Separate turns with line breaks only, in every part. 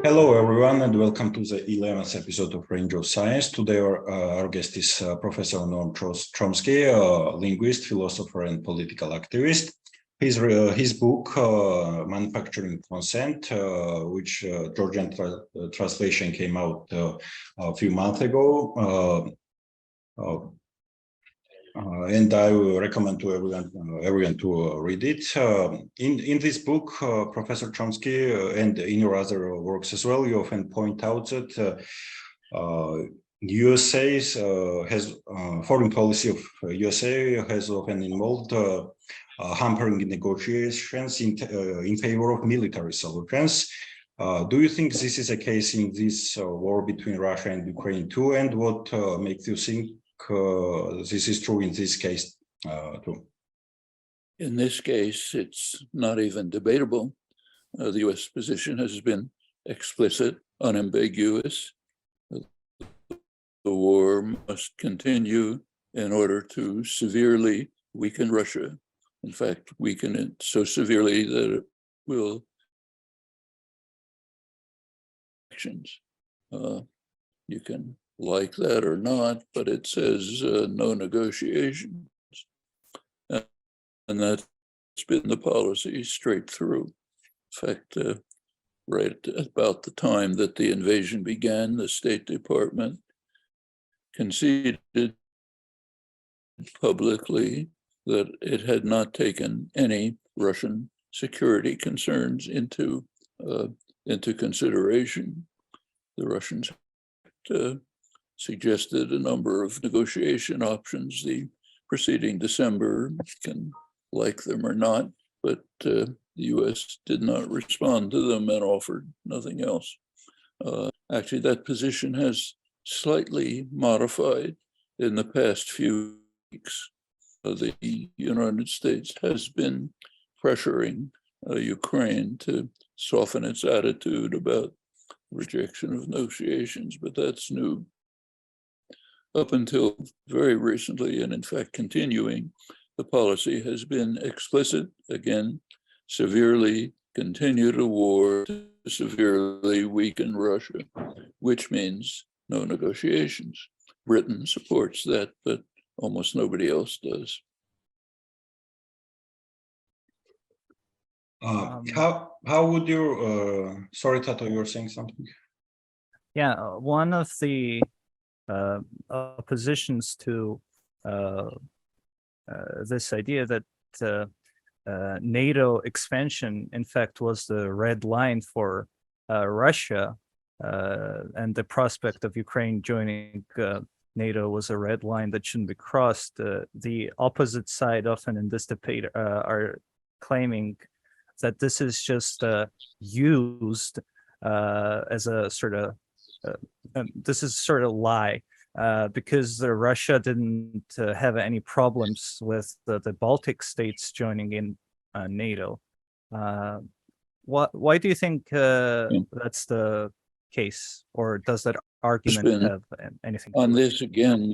Hello, everyone, and welcome to the 11th episode of Range of Science. Today, our guest is Professor Noam Chomsky, a linguist, philosopher, and political activist. His book, Manufacturing Consent, which Georgian translation came out a few months ago, and I will recommend to everyone to read it. In this book, Professor Chomsky, and in your other works as well, you often point out that USA has foreign policy of USA has often involved hampering negotiations in favor of military solutions. Do you think this is a case in this war between Russia and Ukraine too? And what makes you think this is true in this case too?
In this case, it's not even debatable. The U.S. position has been explicit, unambiguous. The war must continue in order to severely weaken Russia. In fact, weaken it so severely that it will actions. You can like that or not, but it says no negotiations. And that's been the policy straight through. In fact, right about the time that the invasion began, the State Department conceded publicly that it had not taken any Russian security concerns into consideration. The Russians suggested a number of negotiation options the preceding December. You can like them or not, but the US did not respond to them and offered nothing else. Actually, that position has slightly modified in the past few weeks. The United States has been pressuring Ukraine to soften its attitude about rejection of negotiations, but that's new. Up until very recently, and in fact continuing, the policy has been explicit, again, severely continue the war to severely weaken Russia, which means no negotiations. Britain supports that, but almost nobody else does.
How would you, sorry, Tato, you were saying something?
Yeah, one of the oppositions to this idea that NATO expansion, in fact, was the red line for Russia, and the prospect of Ukraine joining NATO was a red line that shouldn't be crossed. The opposite side often in this debate are claiming that this is just used as a sort of this is sort of lie, because Russia didn't have any problems with the Baltic states joining in NATO. Why do you think that's the case, or does that argument have anything
on
to
this? Again,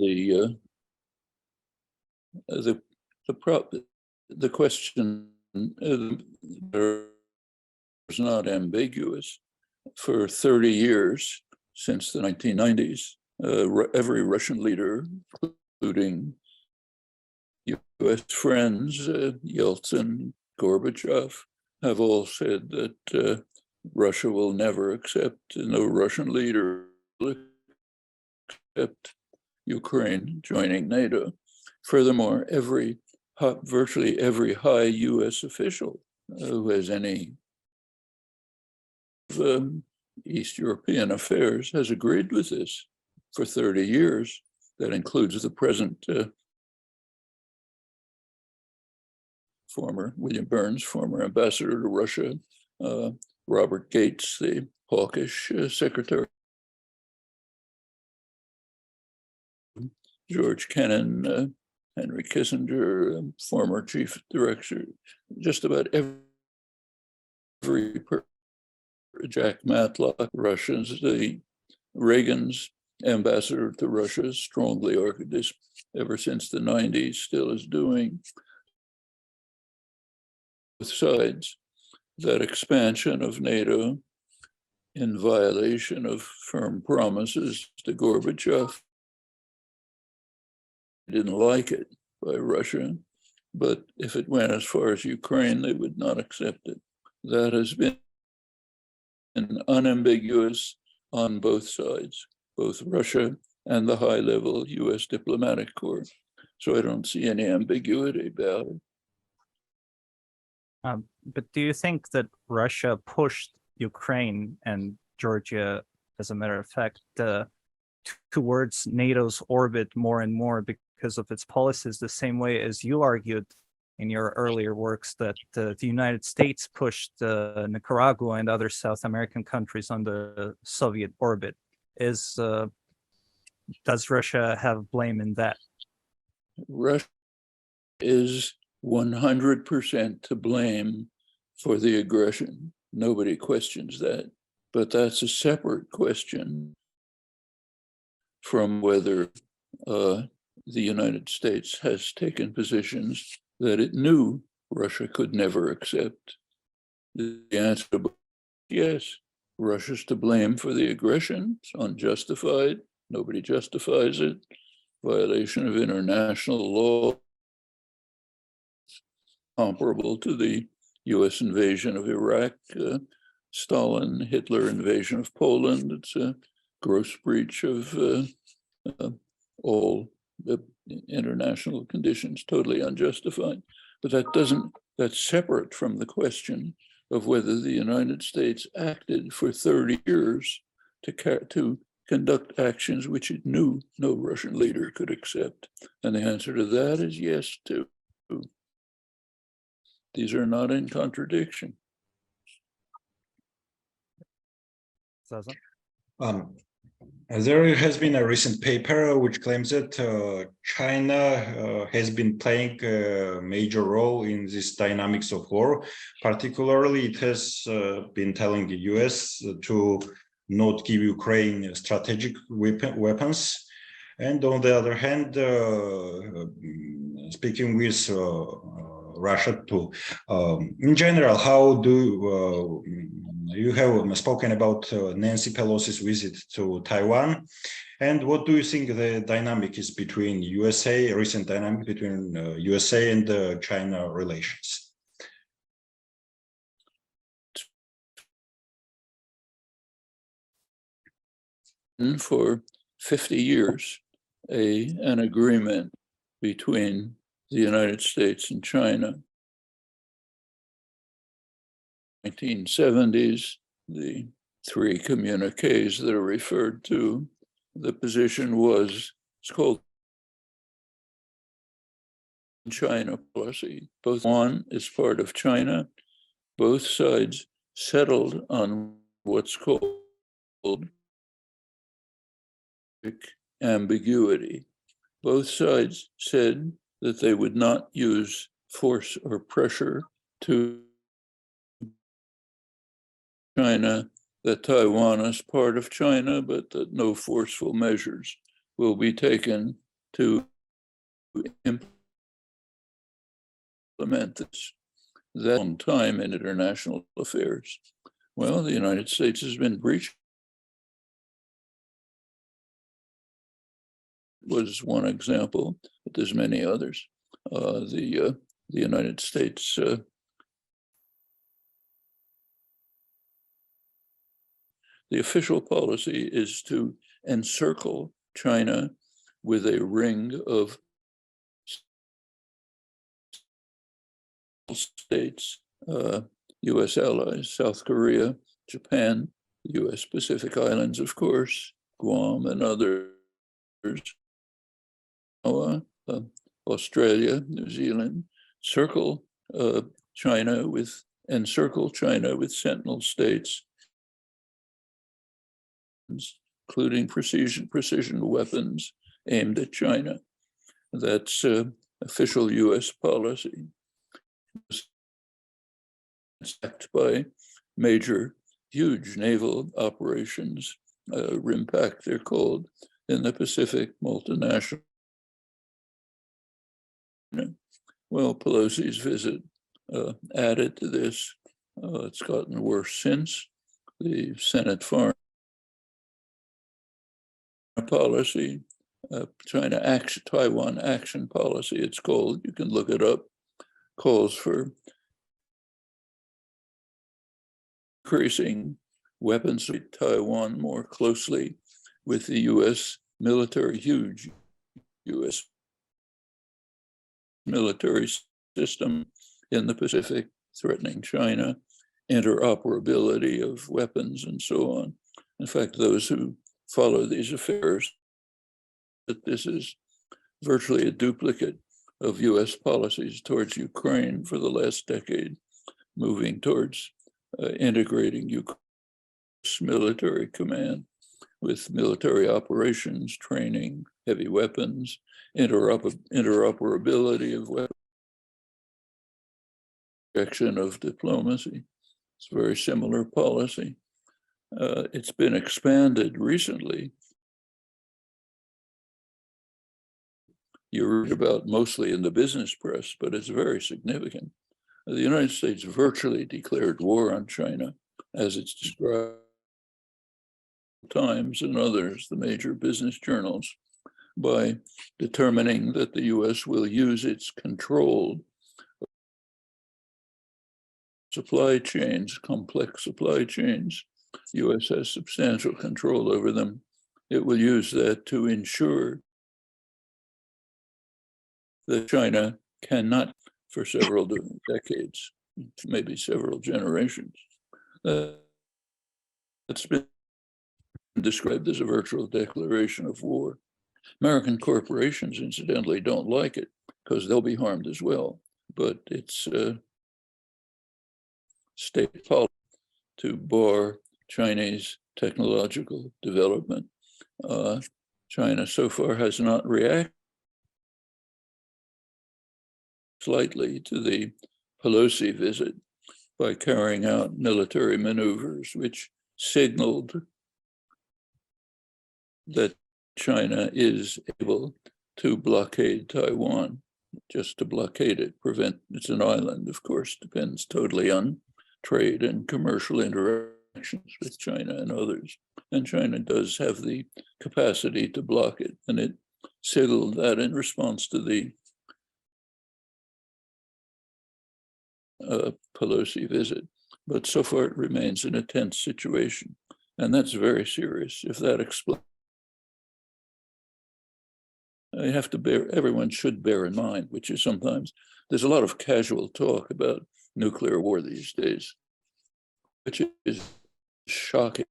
the question is not ambiguous. For 30 years, since the 1990s, every Russian leader, including U.S. friends, Yeltsin, Gorbachev, have all said that Russia will never accept, no Russian leader will accept Ukraine joining NATO. Furthermore, virtually every high U.S. official who has any East European affairs has agreed with this for 30 years. That includes the present former William Burns, former ambassador to Russia, Robert Gates, the hawkish secretary, George Kennan, Henry Kissinger, former chief director, just about every person. Jack Matlock, Russians, the Reagan's ambassador to Russia, strongly argued this ever since the 90s, still is doing. Both sides, that expansion of NATO in violation of firm promises to Gorbachev. Didn't like it by Russia, but if it went as far as Ukraine, they would not accept it. That has been unambiguous on both sides, both Russia and the high-level US diplomatic corps. So I don't see any ambiguity about it.
But do you think that Russia pushed Ukraine and Georgia, as a matter of fact, towards NATO's orbit more and more because of its policies, the same way as you argued in your earlier works that the United States pushed Nicaragua and other South American countries on the Soviet orbit? Does Russia have blame in that?
Russia is 100% to blame for the aggression. Nobody questions that. But that's a separate question from whether the United States has taken positions that it knew Russia could never accept. The answer is yes. Russia's to blame for the aggression. It's unjustified. Nobody justifies it. Violation of international law comparable to the US invasion of Iraq, Stalin, Hitler invasion of Poland. It's a gross breach of all the international conditions, totally unjustified. But that's separate from the question of whether the United States acted for 30 years to conduct actions which it knew no Russian leader could accept. And the answer to that is yes, too. These are not in contradiction.
There has been a recent paper which claims that China has been playing a major role in this dynamics of war. Particularly, it has been telling the US to not give Ukraine strategic weapons. And on the other hand, speaking with Russia too. In general, how do you have spoken about Nancy Pelosi's visit to Taiwan, and what do you think the dynamic is between USA, recent dynamic between USA and China relations?
For 50 years, an agreement between the United States and China. 1970s, the three communiques that are referred to, the position was, it's called China policy. Both one is part of China. Both sides settled on what's called ambiguity. Both sides said that they would not use force or pressure to China, that Taiwan is part of China, but that no forceful measures will be taken to implement this. That long time in international affairs. Well, the United States has been breaching. Was one example, but there's many others. The United States the official policy is to encircle China with a ring of states, US allies, South Korea, Japan, US Pacific Islands, of course, Guam and others, Australia, New Zealand, encircle China with sentinel states, including precision weapons aimed at China. That's official US policy. It's backed by major, huge naval operations, RIMPAC they're called, in the Pacific multinational. Well, Pelosi's visit added to this. It's gotten worse since. the Senate Foreign Policy, Taiwan Action Policy, it's called, you can look it up, calls for increasing weapons of Taiwan more closely with the U.S. military, huge U.S. military system in the Pacific, threatening China, interoperability of weapons, and so on. In fact, those who follow these affairs, that this is virtually a duplicate of U.S. policies towards Ukraine for the last decade, moving towards integrating Ukraine's military command with military operations, training, heavy weapons, interoperability of weapons, direction of diplomacy. It's a very similar policy. It's been expanded recently. You read about mostly in the business press, but it's very significant. The United States virtually declared war on China, as it's described Times and others, the major business journals, by determining that the US will use its control supply chains, complex supply chains. US has substantial control over them. It will use that to ensure that China cannot, for several decades, maybe several generations. It's been described as a virtual declaration of war. American corporations, incidentally, don't like it because they'll be harmed as well. But it's state policy to bar Chinese technological development. China so far has not reacted slightly to the Pelosi visit by carrying out military maneuvers, which signaled that China is able to blockade Taiwan, just to blockade it, it's an island, of course, depends totally on trade and commercial interactions with China and others. And China does have the capacity to block it. And it signaled that in response to the Pelosi visit. But so far it remains an a tense situation. And that's very serious. If that explains, everyone should bear in mind, which is sometimes, there's a lot of casual talk about nuclear war these days, which is shocking.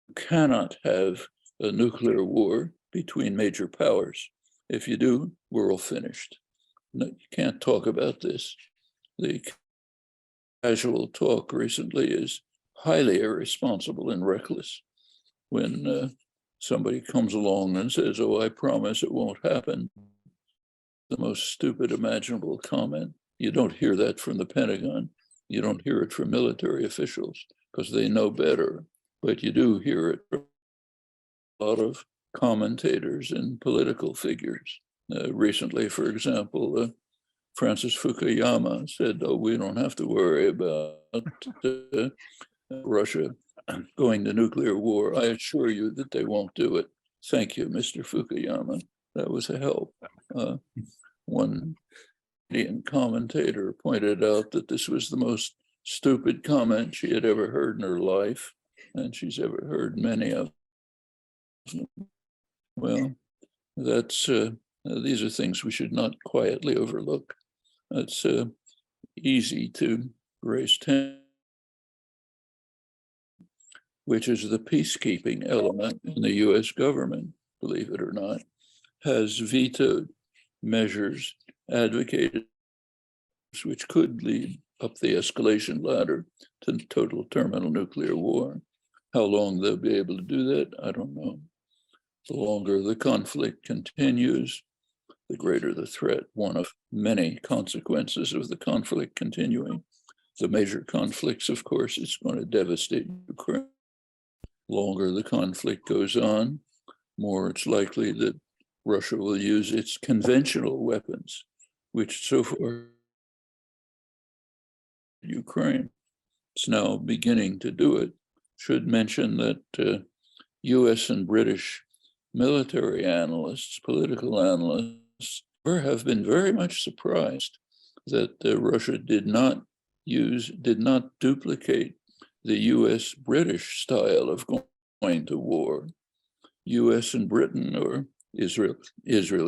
You cannot have a nuclear war between major powers. If you do, we're all finished. No, you can't talk about this. The casual talk recently is highly irresponsible and reckless. When somebody comes along and says, oh, I promise it won't happen, the most stupid imaginable comment. You don't hear that from the Pentagon. You don't hear it from military officials because they know better, but you do hear it from a lot of commentators and political figures. Recently, for example, Francis Fukuyama said, oh, we don't have to worry about Russia going to nuclear war. I assure you that they won't do it. Thank you, Mr. Fukuyama. That was a help. One Indian commentator pointed out that this was the most stupid comment she had ever heard in her life, and she's ever heard many of them. Well, that's these are things we should not quietly overlook. It's easy to raise tension, which is the peacekeeping element in the US government, believe it or not, has vetoed measures advocated which could lead up the escalation ladder to total terminal nuclear war. How long they'll be able to do that, I don't know. The longer the conflict continues, the greater the threat. One of many consequences of the conflict continuing. The major conflicts, of course, it's going to devastate Ukraine. Longer the conflict goes on, more it's likely that Russia will use its conventional weapons, which so far Ukraine. It's now beginning to do it. should mention that US and British military analysts, political analysts, have been very much surprised that Russia did not duplicate the US-British style of going to war. US and Britain, or Israel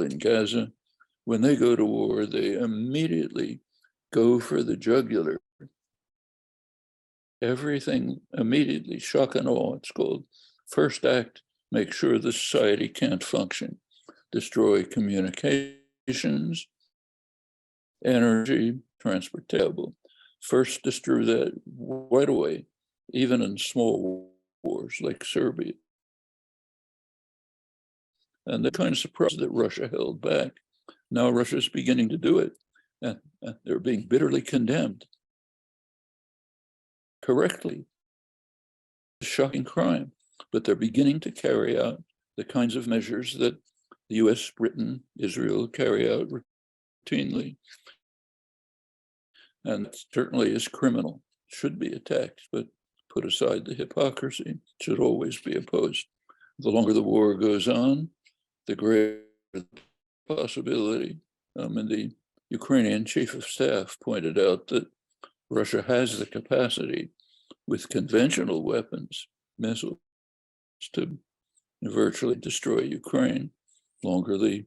and Gaza, when they go to war, they immediately go for the jugular. Everything immediately, shock and awe, it's called. First act, make sure the society can't function. Destroy communications, energy, transportable. First destroy that right away, even in small wars like Serbia. And they're kind of surprised that Russia held back. Now Russia's beginning to do it, and they're being bitterly condemned. Correctly. Shocking crime, but they're beginning to carry out the kinds of measures that the US, Britain, Israel carry out routinely. And it certainly is criminal, should be attacked, but put aside the hypocrisy, should always be opposed. The longer the war goes on, the greater the possibility. And the Ukrainian chief of staff pointed out that Russia has the capacity with conventional weapons, missiles, to virtually destroy Ukraine. Longer the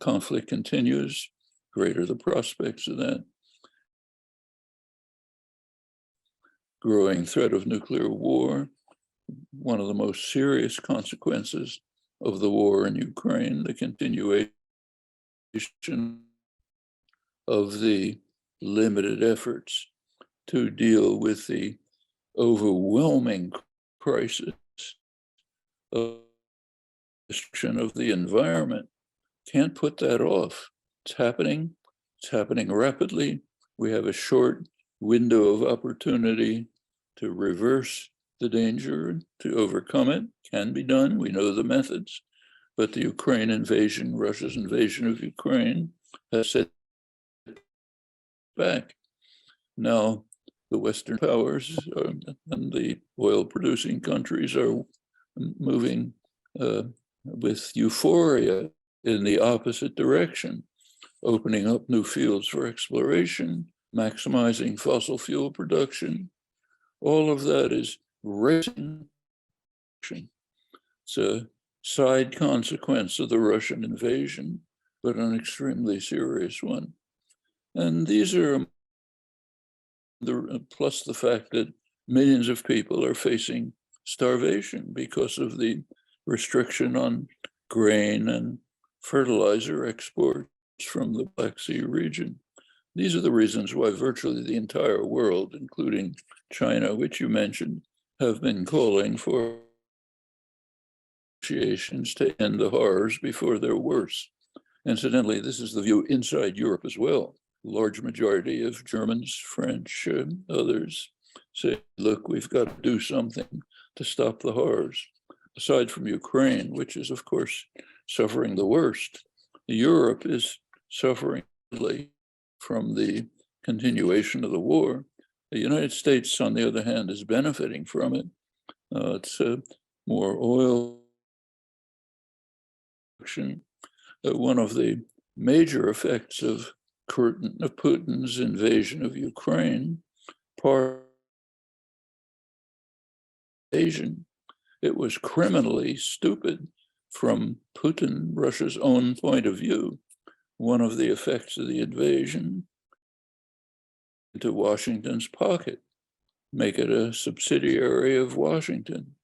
conflict continues, greater the prospects of that. Growing threat of nuclear war, one of the most serious consequences of the war in Ukraine, the continuation of the limited efforts to deal with the overwhelming crisis of destruction of the environment. Can't put that off. It's happening rapidly. We have a short window of opportunity to reverse the danger, to overcome it. Can be done, we know the methods, but the Ukraine invasion, Russia's invasion of Ukraine, has set back. Now, the Western powers and the oil-producing countries are moving with euphoria in the opposite direction, opening up new fields for exploration, maximizing fossil fuel production. All of that is raising. It's a side consequence of the Russian invasion, but an extremely serious one. And these are plus the fact that millions of people are facing starvation because of the restriction on grain and fertilizer exports from the Black Sea region. These are the reasons why virtually the entire world, including China, which you mentioned, have been calling for negotiations to end the horrors before they're worse. Incidentally, this is the view inside Europe as well. Large majority of Germans, French, others say, look, we've got to do something to stop the horrors. Aside from Ukraine, which is, of course, suffering the worst, Europe is suffering from the continuation of the war. The United States, on the other hand, is benefiting from it. It's more oil production. One of the major effects of Putin's invasion of Ukraine, it was criminally stupid from Putin, Russia's own point of view. One of the effects of the invasion into Washington's pocket, make it a subsidiary of Washington.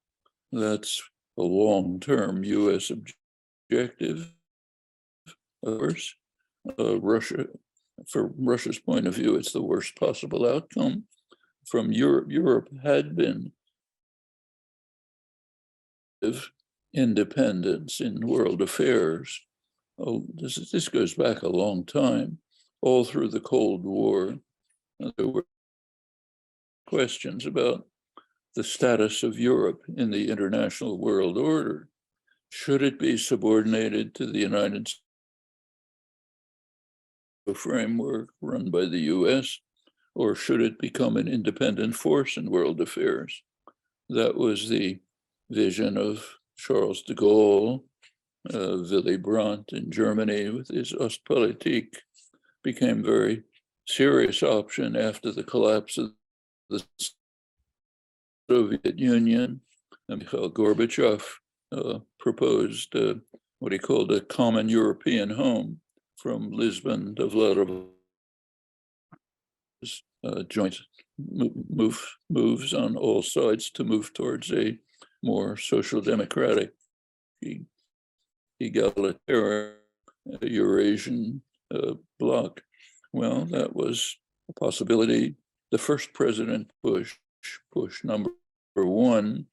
That's a long-term US objective. Of course, Russia, from Russia's point of view, it's the worst possible outcome. From Europe had been independence in world affairs. Oh, this goes back a long time, all through the Cold War. There were questions about the status of Europe in the international world order. Should it be subordinated to the United States framework run by the US, or should it become an independent force in world affairs? That was the vision of Charles de Gaulle. Willy Brandt in Germany with his Ostpolitik became very serious option after the collapse of the Soviet Union. And Mikhail Gorbachev proposed what he called a common European home from Lisbon to Vladivostok. Joint moves on all sides to move towards a more social democratic, egalitarian Eurasian bloc. Well, that was a possibility. The first President Bush number one,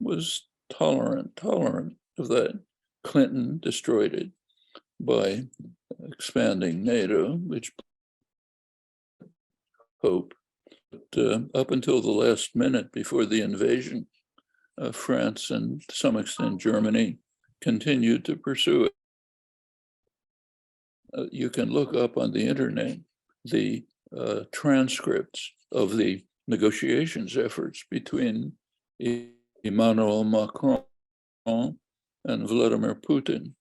was tolerant of that. Clinton destroyed it by expanding NATO, which hope. But up until the last minute before the invasion, France and to some extent Germany continued to pursue it. You can look up on the internet the transcripts of the negotiations efforts between Emmanuel Macron and Vladimir Putin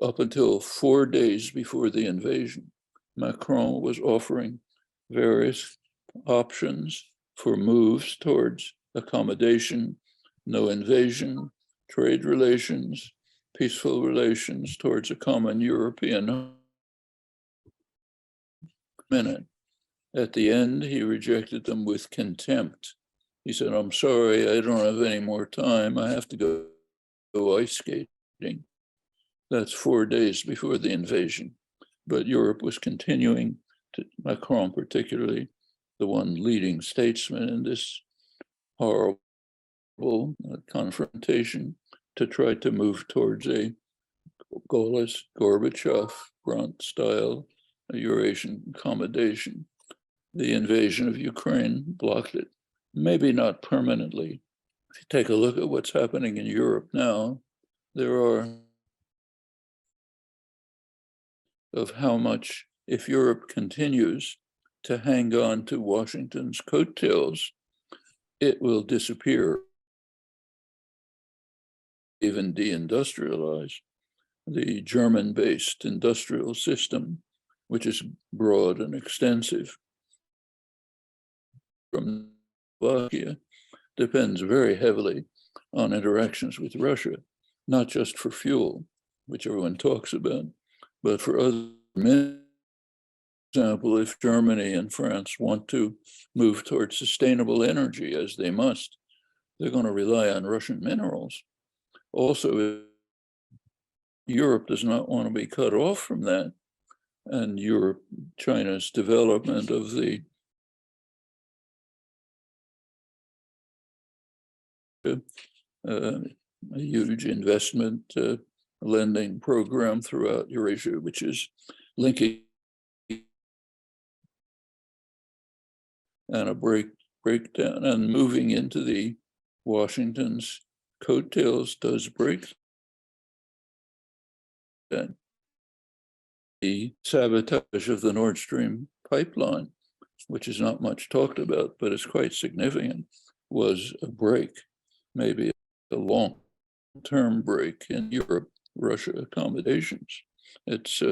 up until 4 days before the invasion. Macron was offering various options for moves towards accommodation, no invasion, trade relations, peaceful relations towards a common European minute. At the end, he rejected them with contempt. He said, "I'm sorry, I don't have any more time. I have to go ice skating." That's 4 days before the invasion. But Europe was continuing, Macron particularly, the one leading statesman in this horrible confrontation, to try to move towards a Gaullist Gorbachev Brandt style Eurasian accommodation. The invasion of Ukraine blocked it, maybe not permanently. If you take a look at what's happening in Europe now, there are of how much, if Europe continues to hang on to Washington's coattails, it will disappear, even deindustrialize. The German-based industrial system, which is broad and extensive, from Slovakia, depends very heavily on interactions with Russia, not just for fuel, which everyone talks about, but for other. For example, if Germany and France want to move towards sustainable energy, as they must, they're going to rely on Russian minerals. Also, Europe does not want to be cut off from that. And China's development of the a huge investment lending program throughout Eurasia, which is linking and a breakdown, and moving into the Washington's coattails does break that. The sabotage of the Nord Stream pipeline, which is not much talked about, but is quite significant, was a break, maybe a long-term break in Europe-Russia accommodations. It's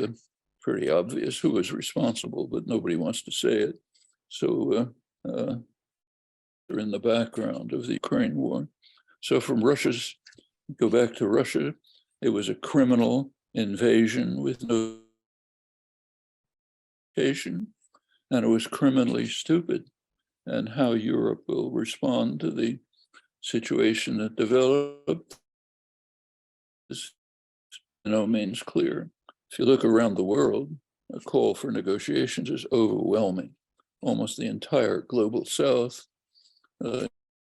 pretty obvious who is responsible, but nobody wants to say it. So they're in the background of the Ukraine war. So from go back to Russia, it was a criminal invasion with no and it was criminally stupid. And how Europe will respond to the situation that developed is by no means clear. If you look around the world, a call for negotiations is overwhelming. Almost the entire global South,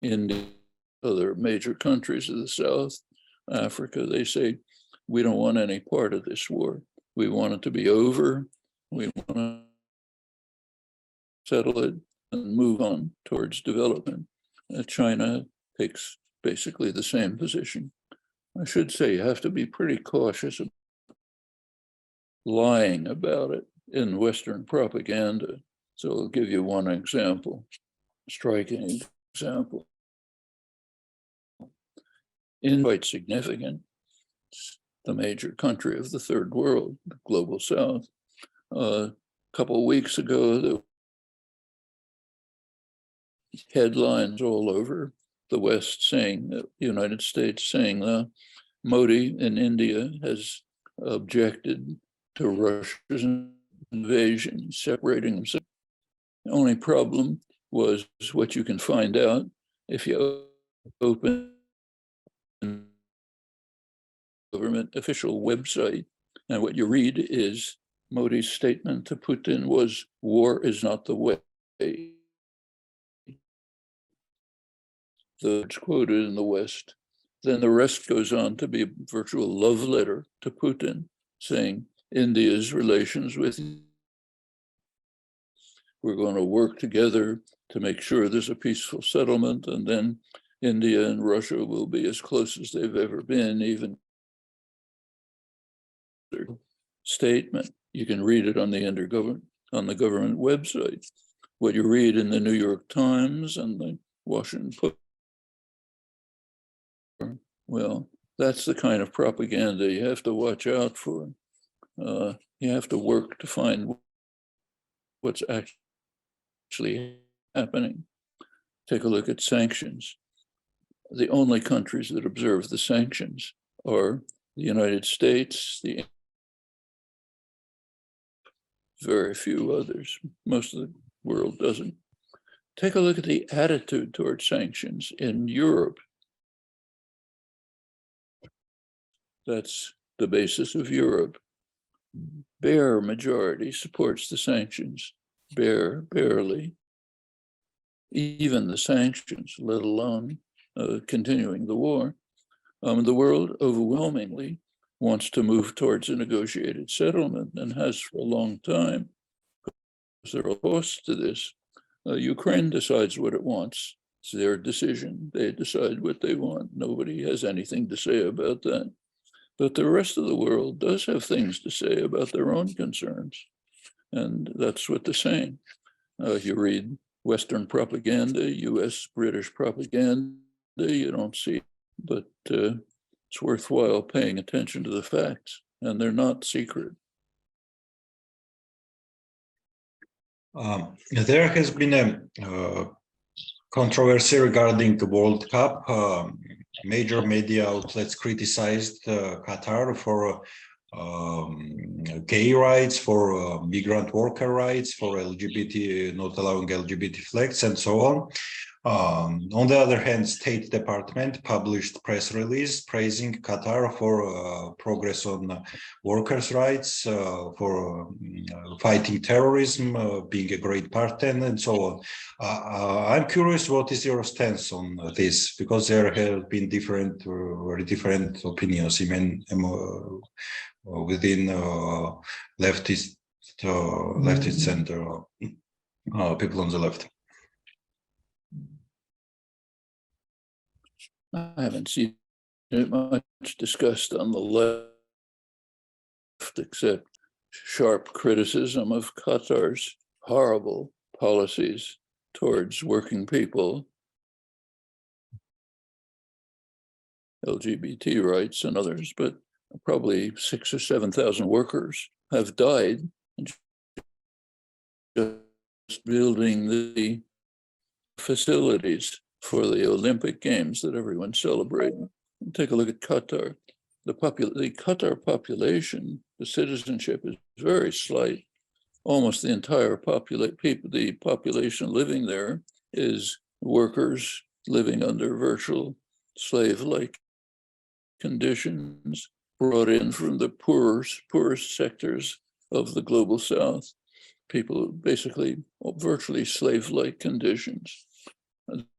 India, other major countries of the South, Africa, they say, we don't want any part of this war. We want it to be over. We want to settle it and move on towards development. China takes basically the same position. I should say you have to be pretty cautious of lying about it in Western propaganda. So I'll give you one example, striking example. quite significant. It's the major country of the third world, the global south. A couple of weeks ago, the headlines all over the West saying, the United States saying that Modi in India has objected to Russia's invasion, separating themselves. The only problem was what you can find out if you open government official website, and what you read is Modi's statement to Putin was, "War is not the way." That's quoted in the West. Then the rest goes on to be a virtual love letter to Putin, saying India's relations with we're going to work together to make sure there's a peaceful settlement, and then India and Russia will be as close as they've ever been, even their statement. You can read it on the government website. What you read in the New York Times and the Washington Post, well, that's the kind of propaganda you have to watch out for. You have to work to find what's actually happening. Take a look at sanctions. The only countries that observe the sanctions are the United States, very few others. Most of the world doesn't. Take a look at the attitude towards sanctions in Europe. That's the basis of Europe. Bare majority supports the sanctions, barely. Even the sanctions, let alone continuing the war. The world overwhelmingly wants to move towards a negotiated settlement and has for a long time. There are costs to this. Ukraine decides what it wants. It's their decision. They decide what they want. Nobody has anything to say about that. But the rest of the world does have things to say about their own concerns. And that's what they're saying. You read Western propaganda, US, British propaganda, you don't see, but it's worthwhile paying attention to the facts, and they're not secret.
There has been a controversy regarding the World Cup. Major media outlets criticized Qatar for gay rights, for migrant worker rights, for LGBT, not allowing LGBT flags, and so on. On the other hand, State Department published press release praising Qatar for progress on workers' rights, for fighting terrorism, being a great partner, and so on. I'm curious, what is your stance on this? Because there have been very different opinions, even within leftist center, people on the left.
I haven't seen it much discussed on the left, except sharp criticism of Qatar's horrible policies towards working people, LGBT rights and others, but probably 6,000 or 7,000 workers have died just building the facilities for the Olympic Games that everyone's celebrating. Take a look at Qatar. The Qatar population, the citizenship is very slight. Almost the entire the population living there is workers living under virtual slave-like conditions brought in from the poorest sectors of the global south. People basically virtually slave-like conditions.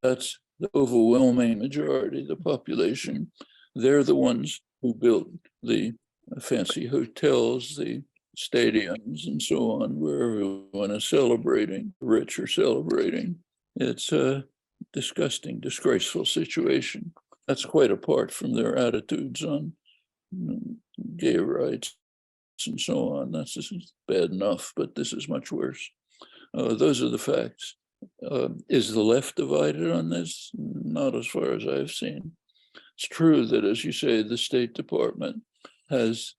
That's the overwhelming majority of the population. They're the ones who built the fancy hotels, the stadiums, and so on, where everyone is celebrating, the rich are celebrating. It's a disgusting, disgraceful situation. That's quite apart from their attitudes on gay rights and so on. That's just bad enough, but this is much worse. Those are the facts. Is the left divided on this? Not as far as I've seen. It's true that, as you say, the State Department has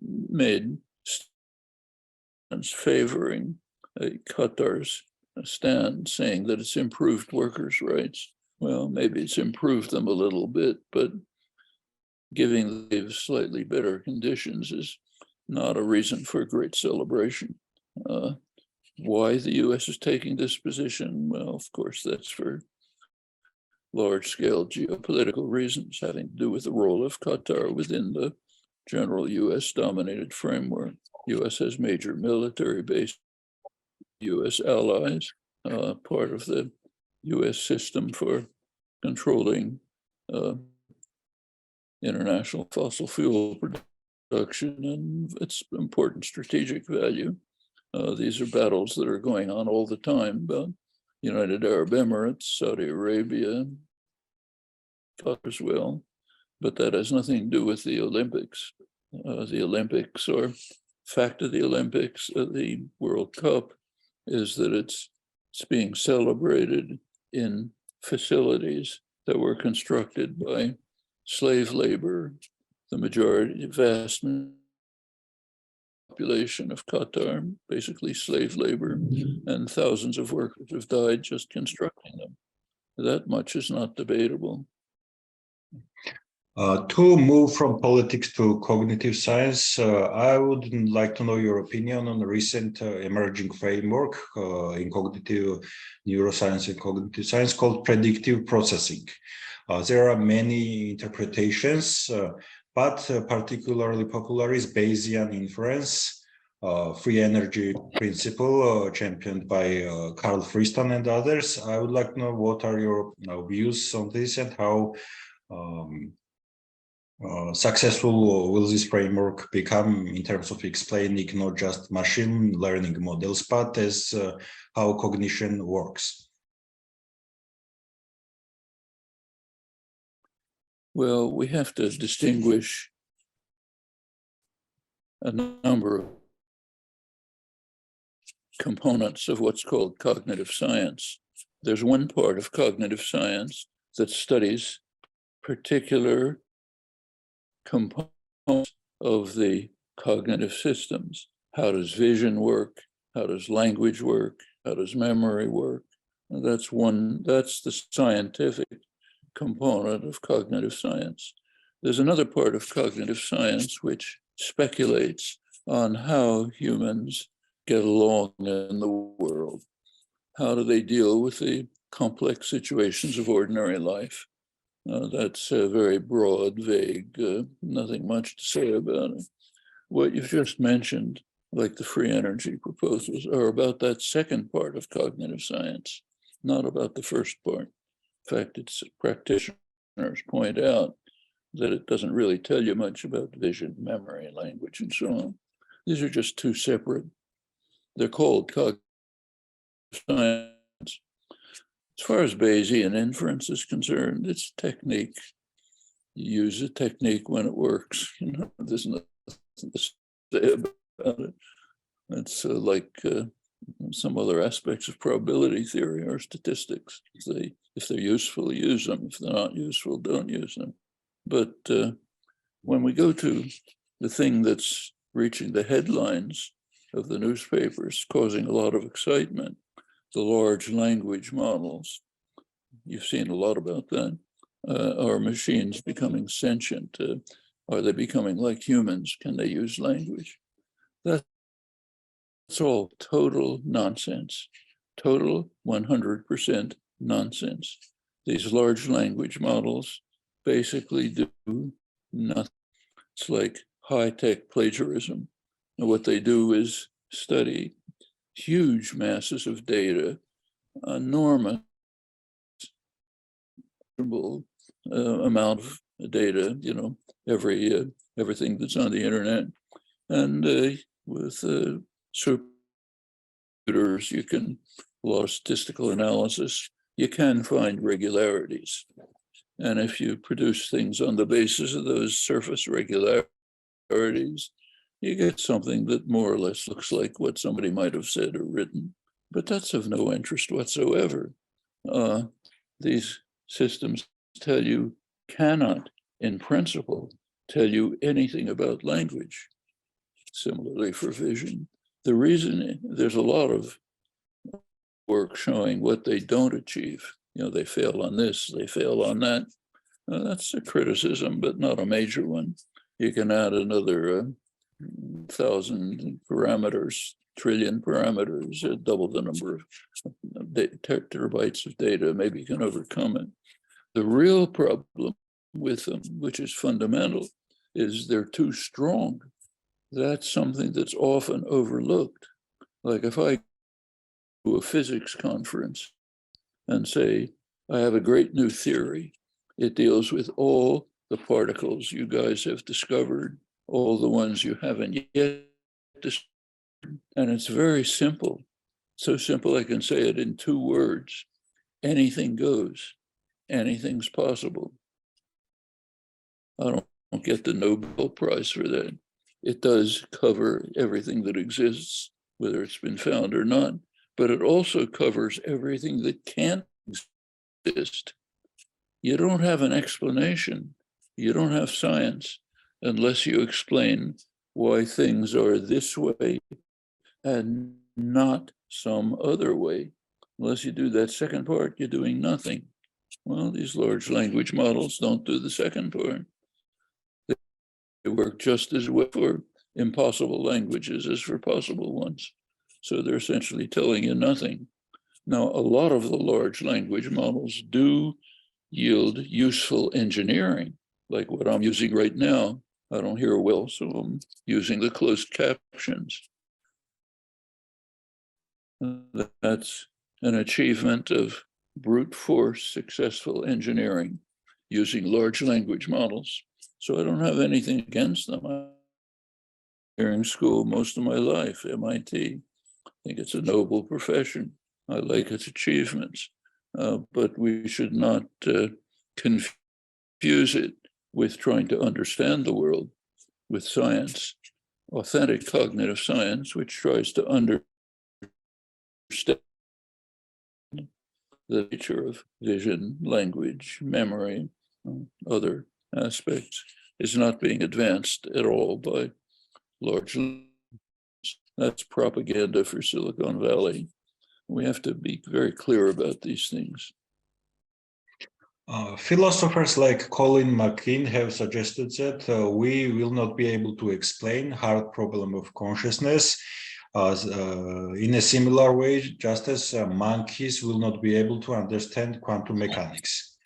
made stands favoring Qatar's stand, saying that it's improved workers' rights. Well, maybe it's improved them a little bit, but giving them slightly better conditions is not a reason for great celebration. Why the US is taking this position? Well, of course, that's for large-scale geopolitical reasons having to do with the role of Qatar within the general US-dominated framework. US has major military bases, US allies, part of the US system for controlling international fossil fuel production and its important strategic value. These are battles that are going on all the time, but United Arab Emirates, Saudi Arabia, Qatar as well, but that has nothing to do with the Olympics. The Olympics, or fact of the Olympics, the World Cup, is that it's being celebrated in facilities that were constructed by slave labor. The vast population of Qatar, basically slave labor, and thousands of workers have died just constructing them. That much is not debatable.
To move from politics to cognitive science, I would like to know your opinion on the recent emerging framework in cognitive neuroscience and cognitive science called predictive processing. There are many interpretations, but particularly popular is Bayesian inference, free energy principle championed by Carl Friston and others. I would like to know what are your views on this and how successful will this framework become in terms of explaining not just machine learning models, but as how cognition works?
Well, we have to distinguish a number of components of what's called cognitive science. There's one part of cognitive science that studies particular components of the cognitive systems. How does vision work? How does language work? How does memory work? And that's the scientific component of cognitive science. There's another part of cognitive science which speculates on how humans get along in the world. How do they deal with the complex situations of ordinary life? That's very broad, vague, nothing much to say about it. What you've just mentioned, like the free energy proposals, are about that second part of cognitive science, not about the first part. In fact, it's practitioners point out that it doesn't really tell you much about vision, memory, language, and so on. These are just two separate. They're called cognitive science. As far as Bayesian inference is concerned, it's technique. You use a technique when it works. There's nothing to say about it. It's like some other aspects of probability theory or statistics. If they're useful, use them. If they're not useful, don't use them. But when we go to the thing that's reaching the headlines of the newspapers, causing a lot of excitement, the large language models, you've seen a lot about that. Are machines becoming sentient? Are they becoming like humans? Can they use language? That's all total nonsense, total 100% nonsense. These large language models basically do nothing. It's like high-tech plagiarism. And what they do is study huge masses of data, enormous amount of data, everything that's on the internet. And with supercomputers, a lot of statistical analysis, you can find regularities. And if you produce things on the basis of those surface regularities, you get something that more or less looks like what somebody might have said or written. but that's of no interest whatsoever. These systems cannot, in principle, tell you anything about language. Similarly for vision. The reason, there's a lot of work showing what they don't achieve. You know, they fail on this, they fail on that. That's a criticism, but not a major one. You can add another 1,000 parameters, trillion parameters, double the number of terabytes of data, maybe you can overcome it. The real problem with them, which is fundamental, is they're too strong. That's something that's often overlooked. Like if I go to a physics conference and say, I have a great new theory. It deals with all the particles you guys have discovered, all the ones you haven't yet discovered. And it's very simple. So simple I can say it in 2 words. Anything goes. Anything's possible. I don't get the Nobel Prize for that. It does cover everything that exists, whether it's been found or not, but it also covers everything that can't exist. You don't have an explanation. You don't have science unless you explain why things are this way and not some other way. Unless you do that second part, you're doing nothing. Well, these large language models don't do the second part. They work just as well for impossible languages as for possible ones. So they're essentially telling you nothing. Now, a lot of the large language models do yield useful engineering, like what I'm using right now. I don't hear well, so I'm using the closed captions. That's an achievement of brute force successful engineering using large language models. So I don't have anything against them. I'm in school most of my life, MIT. I think it's a noble profession. I like its achievements, but we should not confuse it with trying to understand the world with science, authentic cognitive science, which tries to understand the nature of vision, language, memory, other aspects, is not being advanced at all by large. That's propaganda for Silicon Valley. We have to be very clear about these things.
Philosophers like Colin McKean have suggested that we will not be able to explain hard problem of consciousness in a similar way, just as monkeys will not be able to understand quantum mechanics.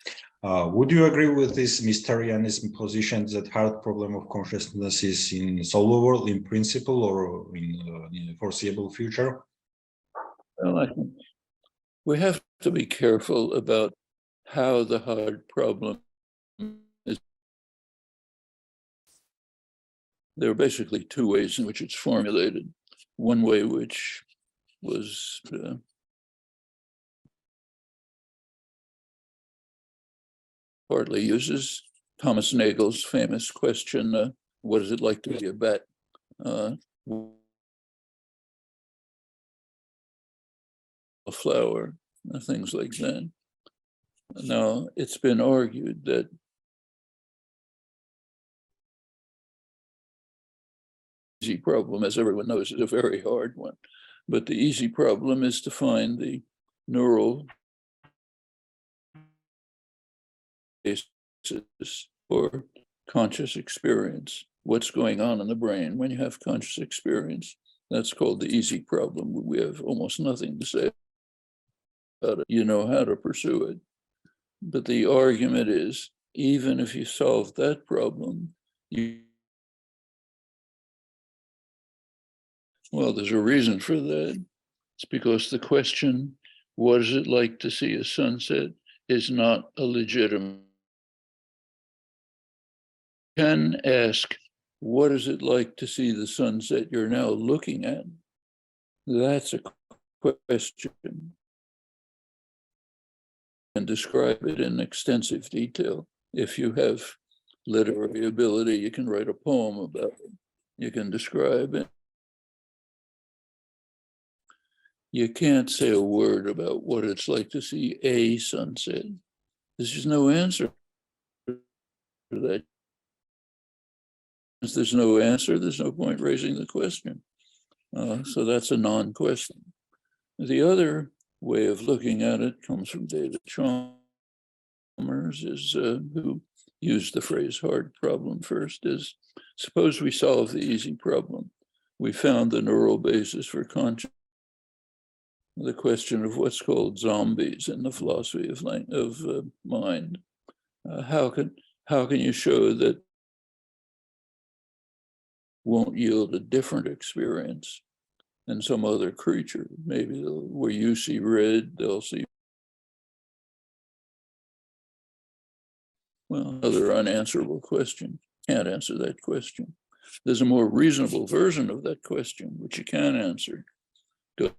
Would you agree with this Mysterianism position that hard problem of consciousness is insolvable in principle or in the foreseeable future?
Well, I think we have to be careful about how the hard problem is. There are basically 2 ways in which it's formulated. One way which was partly uses Thomas Nagel's famous question, what is it like to be a bat? A flower, things like that. Now, it's been argued that the easy problem, as everyone knows, is a very hard one. But the easy problem is to find the neural basis for conscious experience. What's going on in the brain when you have conscious experience? That's called the easy problem. We have almost nothing to say about it. You know how to pursue it. But the argument is, even if you solve that problem, well, there's a reason for that. It's because the question, what is it like to see a sunset, is not a legitimate. You can ask, what is it like to see the sunset you're now looking at? That's a question. And describe it in extensive detail. If you have literary ability, you can write a poem about it. You can describe it. you can't say a word about what it's like to see a sunset. There's just no answer to that. If there's no answer, there's no point raising the question. So that's a non-question. The other way of looking at it comes from David Chalmers, who used the phrase hard problem first, is suppose we solve the easy problem. We found the neural basis for consciousness. The question of what's called zombies in the philosophy of mind. How can you show that won't yield a different experience than some other creature? Maybe where you see red, they'll see. Well, another unanswerable question. Can't answer that question. There's a more reasonable version of that question, which you can answer. Goes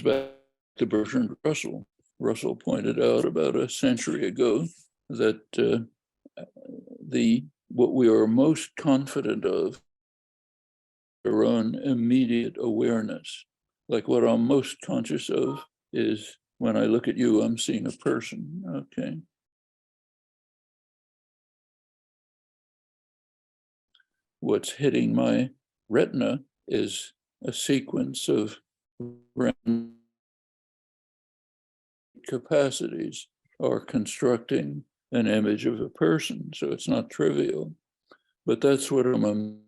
back to Bertrand Russell. Russell pointed out about a century ago that what we are most confident of, our own immediate awareness. Like what I'm most conscious of is when I look at you, I'm seeing a person, okay? What's hitting my retina is a sequence of capacities are constructing an image of a person. So it's not trivial, but that's what I'm.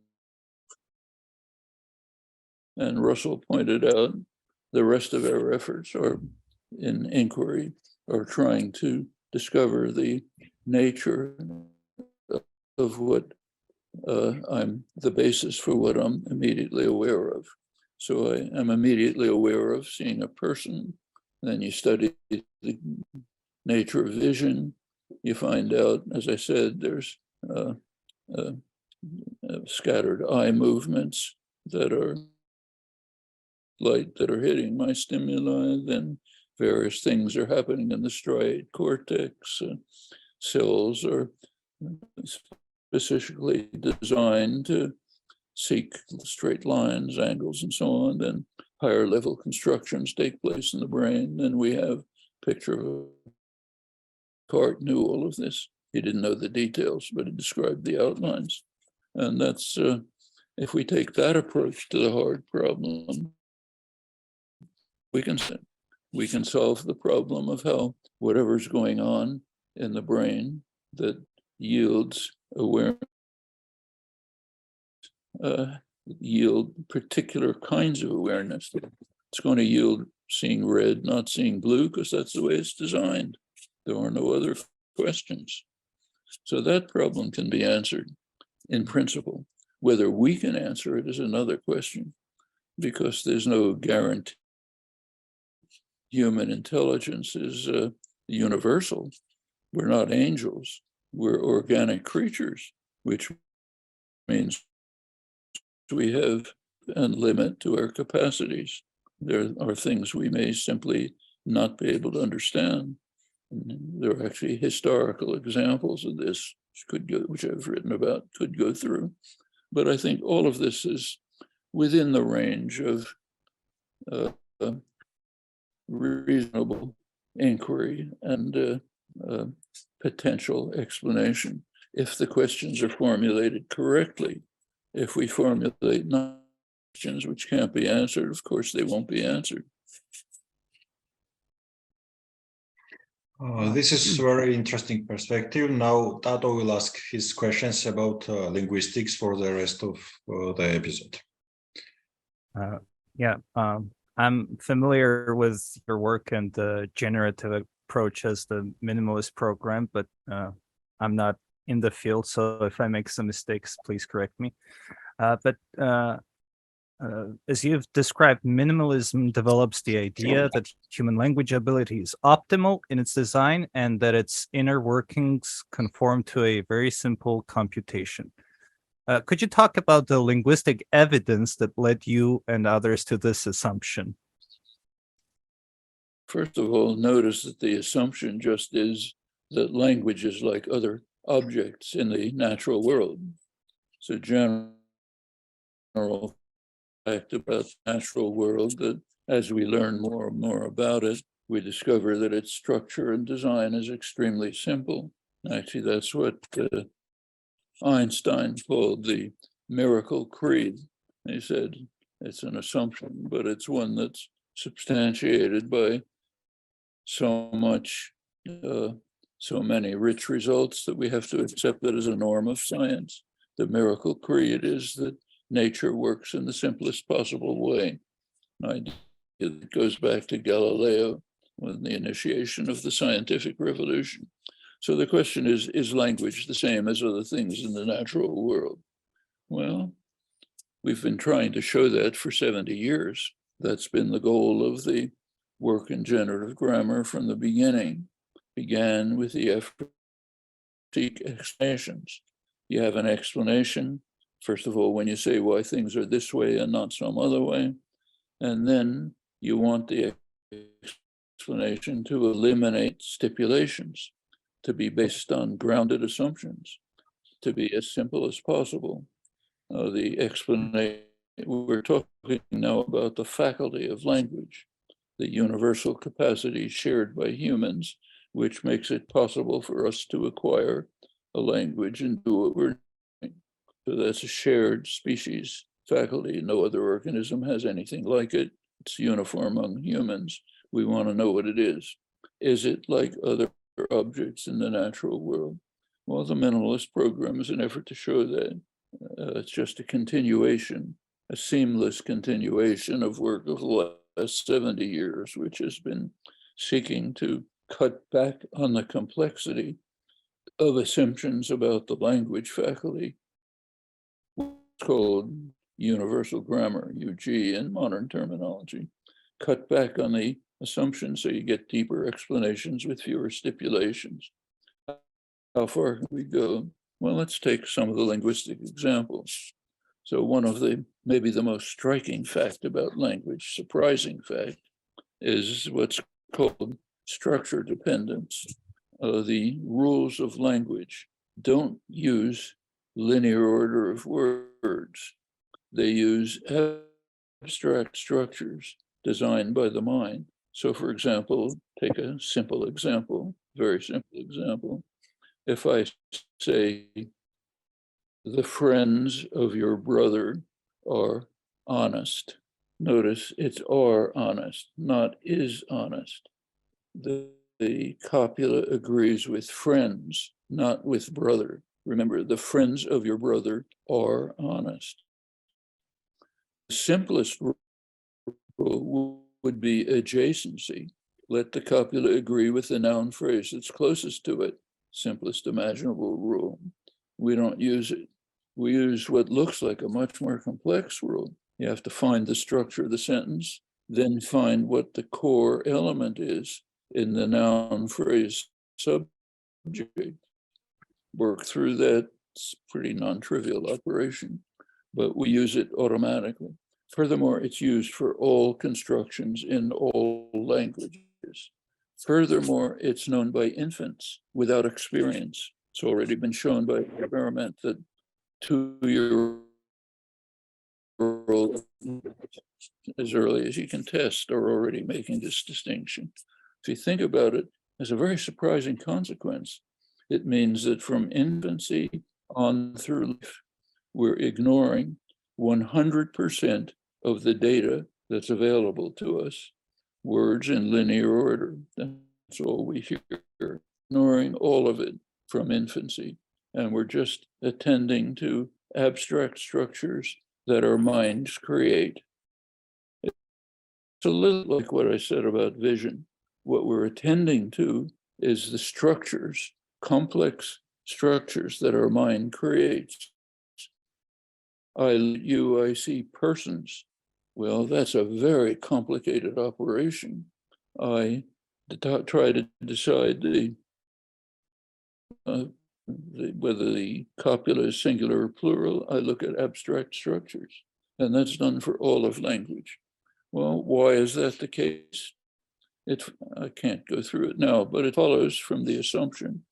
And Russell pointed out the rest of our efforts are in inquiry are trying to discover the nature of what I'm the basis for what I'm immediately aware of. So I am immediately aware of seeing a person. Then you study the nature of vision. You find out, as I said, there's scattered eye movements that are light that are hitting my stimuli. Then various things are happening in the striate cortex. Cells are specifically designed to seek straight lines, angles, and so on. Then higher level constructions take place in the brain. Then we have a picture of Descartes knew all of this. He didn't know the details, but he described the outlines. And that's, if we take that approach to the hard problem, we can solve the problem of how whatever's going on in the brain that yields awareness, yield particular kinds of awareness. It's going to yield seeing red, not seeing blue, because that's the way it's designed. There are no other questions. So that problem can be answered in principle. Whether we can answer it is another question, because there's no guarantee. Human intelligence is universal. We're not angels. We're organic creatures, which means we have a limit to our capacities. There are things we may simply not be able to understand. And there are actually historical examples of this, which I've written about, could go through. But I think all of this is within the range of reasonable inquiry and potential explanation if the questions are formulated correctly. If we formulate questions which can't be answered, of course they won't be answered.
This is a very interesting perspective. Now Tato will ask his questions about linguistics for the rest of the episode.
I'm familiar with your work and the generative approach as the minimalist program, but I'm not in the field, so if I make some mistakes, please correct me. As you've described, minimalism develops the idea that human language ability is optimal in its design and that its inner workings conform to a very simple computation. Could you talk about the linguistic evidence that led you and others to this assumption?
First of all, notice that the assumption just is that language is like other objects in the natural world. So general fact about the natural world that as we learn more and more about it, we discover that its structure and design is extremely simple. Actually, that's what Einstein called the miracle creed. He said it's an assumption, but it's one that's substantiated by so many rich results that we have to accept it as a norm of science. The miracle creed is that nature works in the simplest possible way. An idea that goes back to Galileo with the initiation of the scientific revolution. So the question is language the same as other things in the natural world? Well, we've been trying to show that for 70 years. That's been the goal of the work in generative grammar from the beginning. Began with the effort to seek explanations. You have an explanation, first of all, when you say why things are this way and not some other way, and then you want the explanation to eliminate stipulations, to be based on grounded assumptions, to be as simple as possible. The explanation, we're talking now about the faculty of language, the universal capacity shared by humans, which makes it possible for us to acquire a language and do what we're doing. So that's a shared species faculty. No other organism has anything like it. It's uniform among humans. We want to know what it is. Is it like other objects in the natural world? Well, the minimalist program is an effort to show that. It's just a continuation, a seamless continuation of work of the last 70 years, which has been seeking to cut back on the complexity of assumptions about the language faculty. It's called universal grammar, UG in modern terminology. Cut back on the assumptions so you get deeper explanations with fewer stipulations. How far can we go? Well, let's take some of the linguistic examples. So one of the, maybe the most striking fact about language, surprising fact, is what's called structure dependence. The rules of language don't use linear order of words. They use abstract structures designed by the mind. So for example, take a simple example, very simple example. If I say, the friends of your brother are honest. Notice it's are honest, not is honest. The copula agrees with friends, not with brother. Remember, the friends of your brother are honest. The simplest rule would be adjacency. Let the copula agree with the noun phrase that's closest to it. Simplest imaginable rule. We don't use it. We use what looks like a much more complex rule. You have to find the structure of the sentence, then find what the core element is in the noun phrase subject. Work through that. It's a pretty non-trivial operation, but we use it automatically. Furthermore, it's used for all constructions in all languages. Furthermore, it's known by infants without experience. It's already been shown by experiment that 2-year-old, as early as you can test, are already making this distinction. If you think about it, there's a very surprising consequence. It means that from infancy on through life, we're ignoring 100% of the data that's available to us. Words in linear order, that's all we hear, ignoring all of it from infancy. And we're just attending to abstract structures that our minds create. It's a little like what I said about vision. What we're attending to is the structures, complex structures that our mind creates. I see persons. Well, that's a very complicated operation. I try to decide whether the copula is singular or plural. I look at abstract structures, and that's done for all of language. Well, why is that the case? I can't go through it now, but it follows from the assumption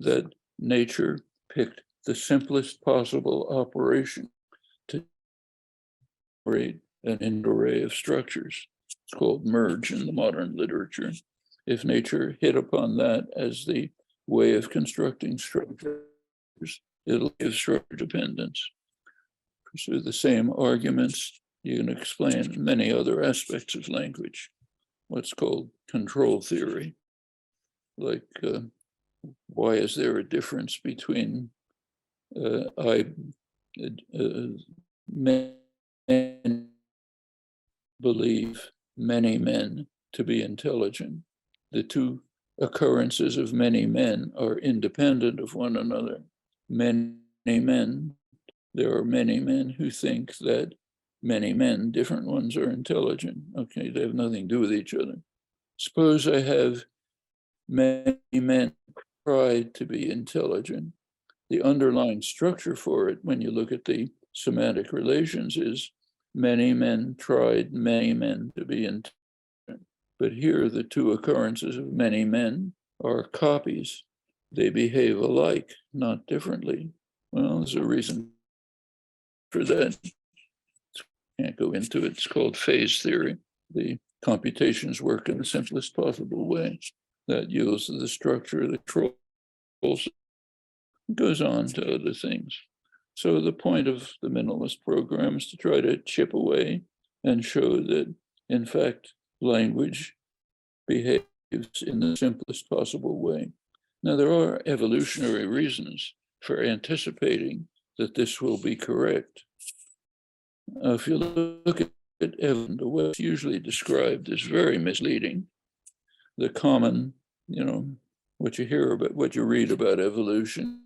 that nature picked the simplest possible operation to create an array of structures. It's called merge in the modern literature. If nature hit upon that as the way of constructing structures, it'll give structure dependence. Pursue the same arguments, you can explain many other aspects of language, what's called control theory. Like, why is there a difference between men believe many men to be intelligent? The two occurrences of many men are independent of one another. Many men, there are many men who think that many men, different ones, are intelligent. Okay, they have nothing to do with each other. Suppose I have many men tried to be intelligent. The underlying structure for it, when you look at the semantic relations, is many men tried many men to be intelligent. But here, the two occurrences of many men are copies. They behave alike, not differently. Well, there's a reason for that. Can't go into it. It's called phase theory. The computations work in the simplest possible way. That yields the structure, the controls, goes on to other things. So the point of the minimalist program is to try to chip away and show that, in fact, language behaves in the simplest possible way. Now, there are evolutionary reasons for anticipating that this will be correct. If you look at evolution, the way it's usually described is very misleading. The common, what you hear about, what you read about evolution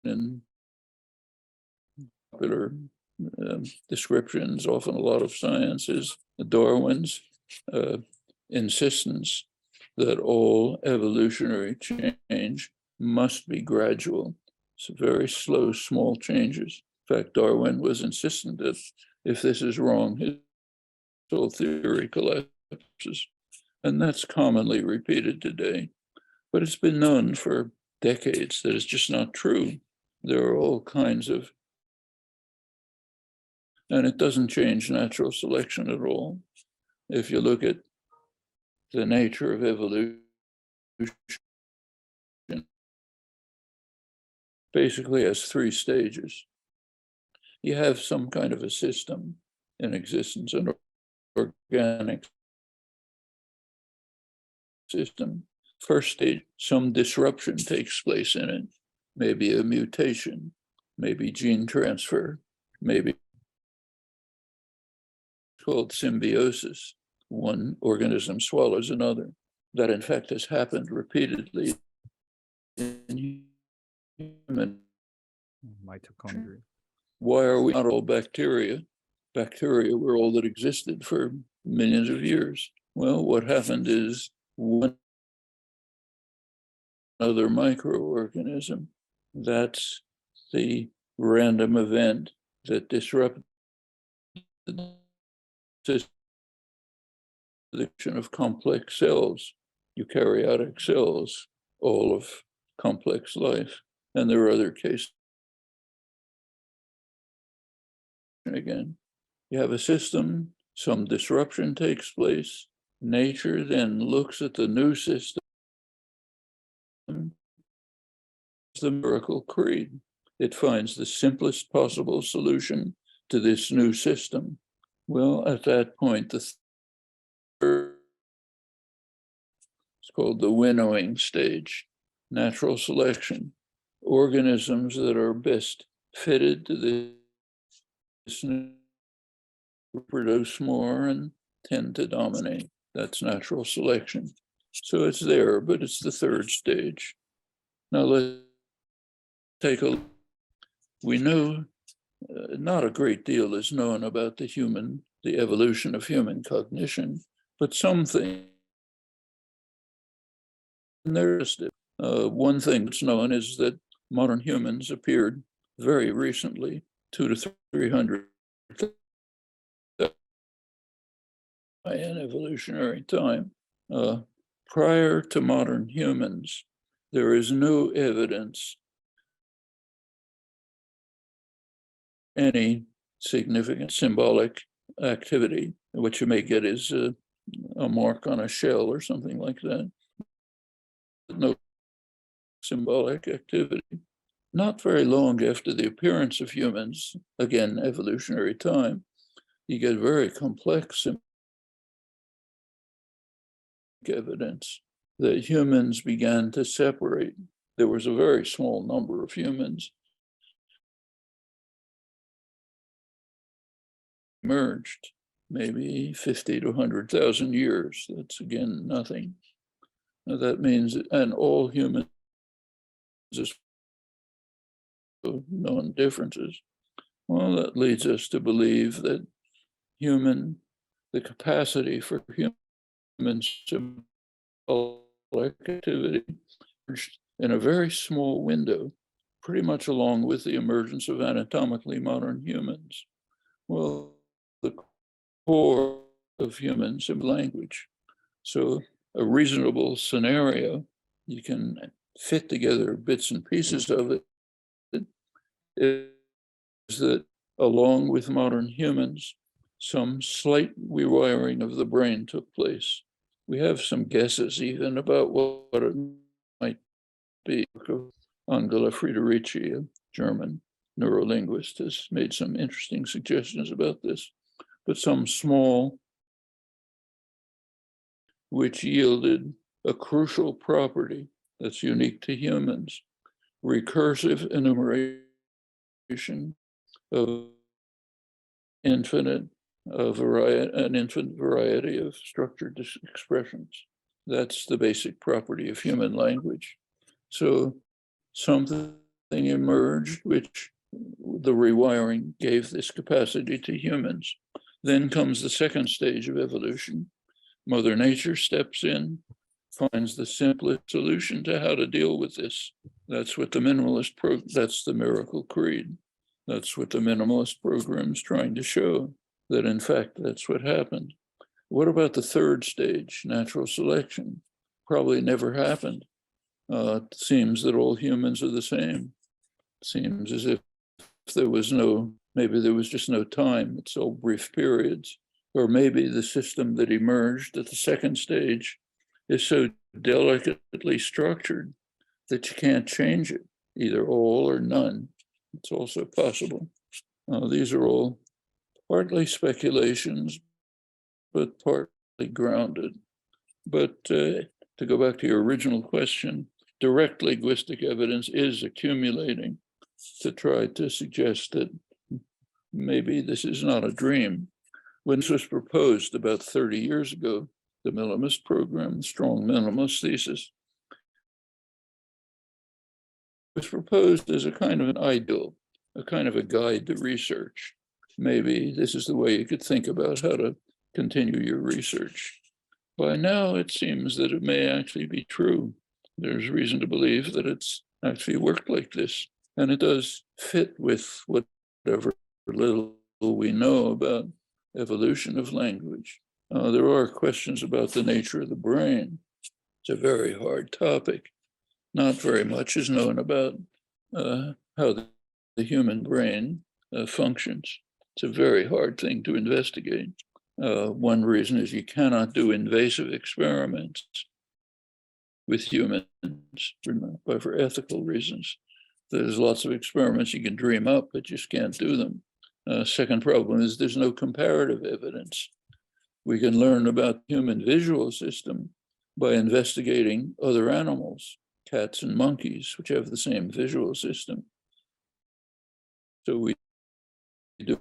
in popular descriptions, often a lot of science, is Darwin's insistence that all evolutionary change must be gradual. It's very slow, small changes. In fact, Darwin was insistent that if this is wrong, his whole theory collapses. And that's commonly repeated today. But it's been known for decades that it's just not true. There are all kinds of, and it doesn't change natural selection at all. If you look at the nature of evolution, basically has three stages. You have some kind of a system in existence, an organic system. First stage, some disruption takes place in it, maybe a mutation, maybe gene transfer, maybe it's called symbiosis. One organism swallows another. That, in fact, has happened repeatedly in human
mitochondria.
Why are we not all bacteria? Bacteria were all that existed for millions of years. Well, what happened is one other microorganism, that's the random event that disrupted the system of complex cells, eukaryotic cells, all of complex life. And there are other cases. Again, you have a system, some disruption takes place. Nature then looks at the new system, the miracle creed. It finds the simplest possible solution to this new system. Well, at that point, the third, it's called the winnowing stage, natural selection. Organisms that are best fitted to this reproduce more and tend to dominate. That's natural selection. So it's there, but it's the third stage. Now let's take a look. We know not a great deal is known about the evolution of human cognition, but something. One thing that's known is that modern humans appeared very recently, 200 to 300 in evolutionary time. Prior to modern humans, there is no evidence any significant symbolic activity. What you may get is a mark on a shell or something like that. No symbolic activity. Not very long after the appearance of humans, again, evolutionary time, you get very complex evidence that humans began to separate. There was a very small number of humans emerged, maybe 50 to 100,000 years. That's again nothing. Now that means, and all humans known differences. Well, that leads us to believe that the capacity for human symbolic activity in a very small window, pretty much along with the emergence of anatomically modern humans. Well, the core of humans is language. So a reasonable scenario, you can fit together bits and pieces of it, is that along with modern humans, some slight rewiring of the brain took place. We have some guesses even about what it might be. Angela Friederici, a German neurolinguist, has made some interesting suggestions about this, but some small, which yielded a crucial property that's unique to humans, recursive enumeration of an infinite variety of structured expressions. That's the basic property of human language. So something emerged which the rewiring gave this capacity to humans. Then comes the second stage of evolution. Mother Nature steps in, finds the simplest solution to how to deal with this. That's what the that's the Miracle Creed. That's what the minimalist program's trying to show, that in fact, that's what happened. What about the third stage, natural selection? Probably never happened. It seems that all humans are the same. It seems as if maybe there was just no time, it's all brief periods, or maybe the system that emerged at the second stage is so delicately structured that you can't change it, either all or none. It's also possible. These are all partly speculations, but partly grounded. But to go back to your original question, direct linguistic evidence is accumulating to try to suggest that maybe this is not a dream. When this was proposed about 30 years ago, the minimalist program, strong minimalist thesis, was proposed as a kind of an ideal, a kind of a guide to research. Maybe this is the way you could think about how to continue your research. By now, it seems that it may actually be true. There's reason to believe that it's actually worked like this. And it does fit with whatever little we know about evolution of language. There are questions about the nature of the brain. It's a very hard topic. Not very much is known about how the human brain functions. It's a very hard thing to investigate. One reason is you cannot do invasive experiments with humans for ethical reasons. There's lots of experiments you can dream up, but you just can't do them. Second problem is there's no comparative evidence. We can learn about the human visual system by investigating other animals, cats and monkeys, which have the same visual system. So we do,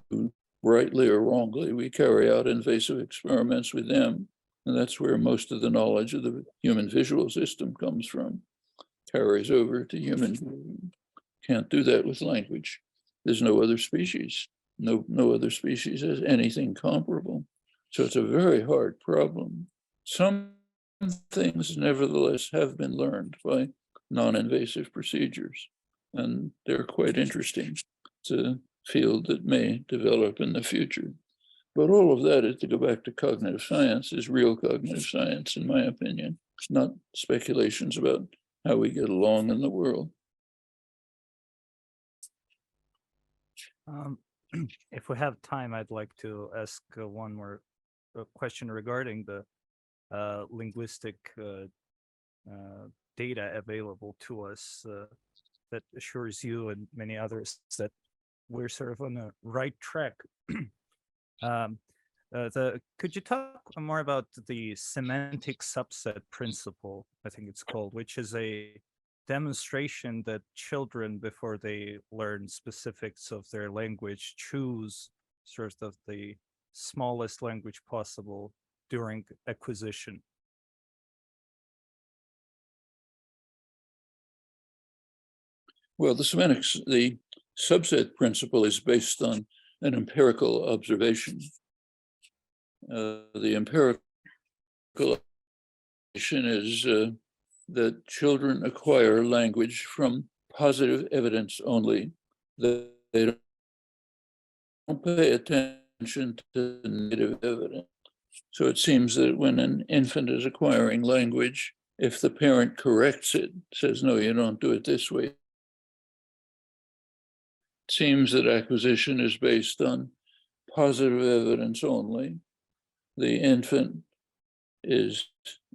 rightly or wrongly, we carry out invasive experiments with them. And that's where most of the knowledge of the human visual system comes from, carries over to human. Can't do that with language. There's no other species. No other species has anything comparable. So it's a very hard problem. Some things, nevertheless, have been learned by non-invasive procedures, and they're quite interesting. It's a field that may develop in the future. But all of that, is to go back to cognitive science, is real cognitive science, in my opinion, not speculations about how we get along in the world.
If we have time, I'd like to ask one more question regarding the linguistic data available to us that assures you and many others that we're sort of on the right track. Could you talk more about the semantic subset principle, I think it's called, which is a demonstration that children, before they learn specifics of their language, choose sort of the smallest language possible during acquisition?
Well, the subset principle is based on an empirical observation. The empirical observation is that children acquire language from positive evidence only. That they don't pay attention to negative evidence. So it seems that when an infant is acquiring language, if the parent corrects it, says, no, you don't do it this way, it seems that acquisition is based on positive evidence only. The infant is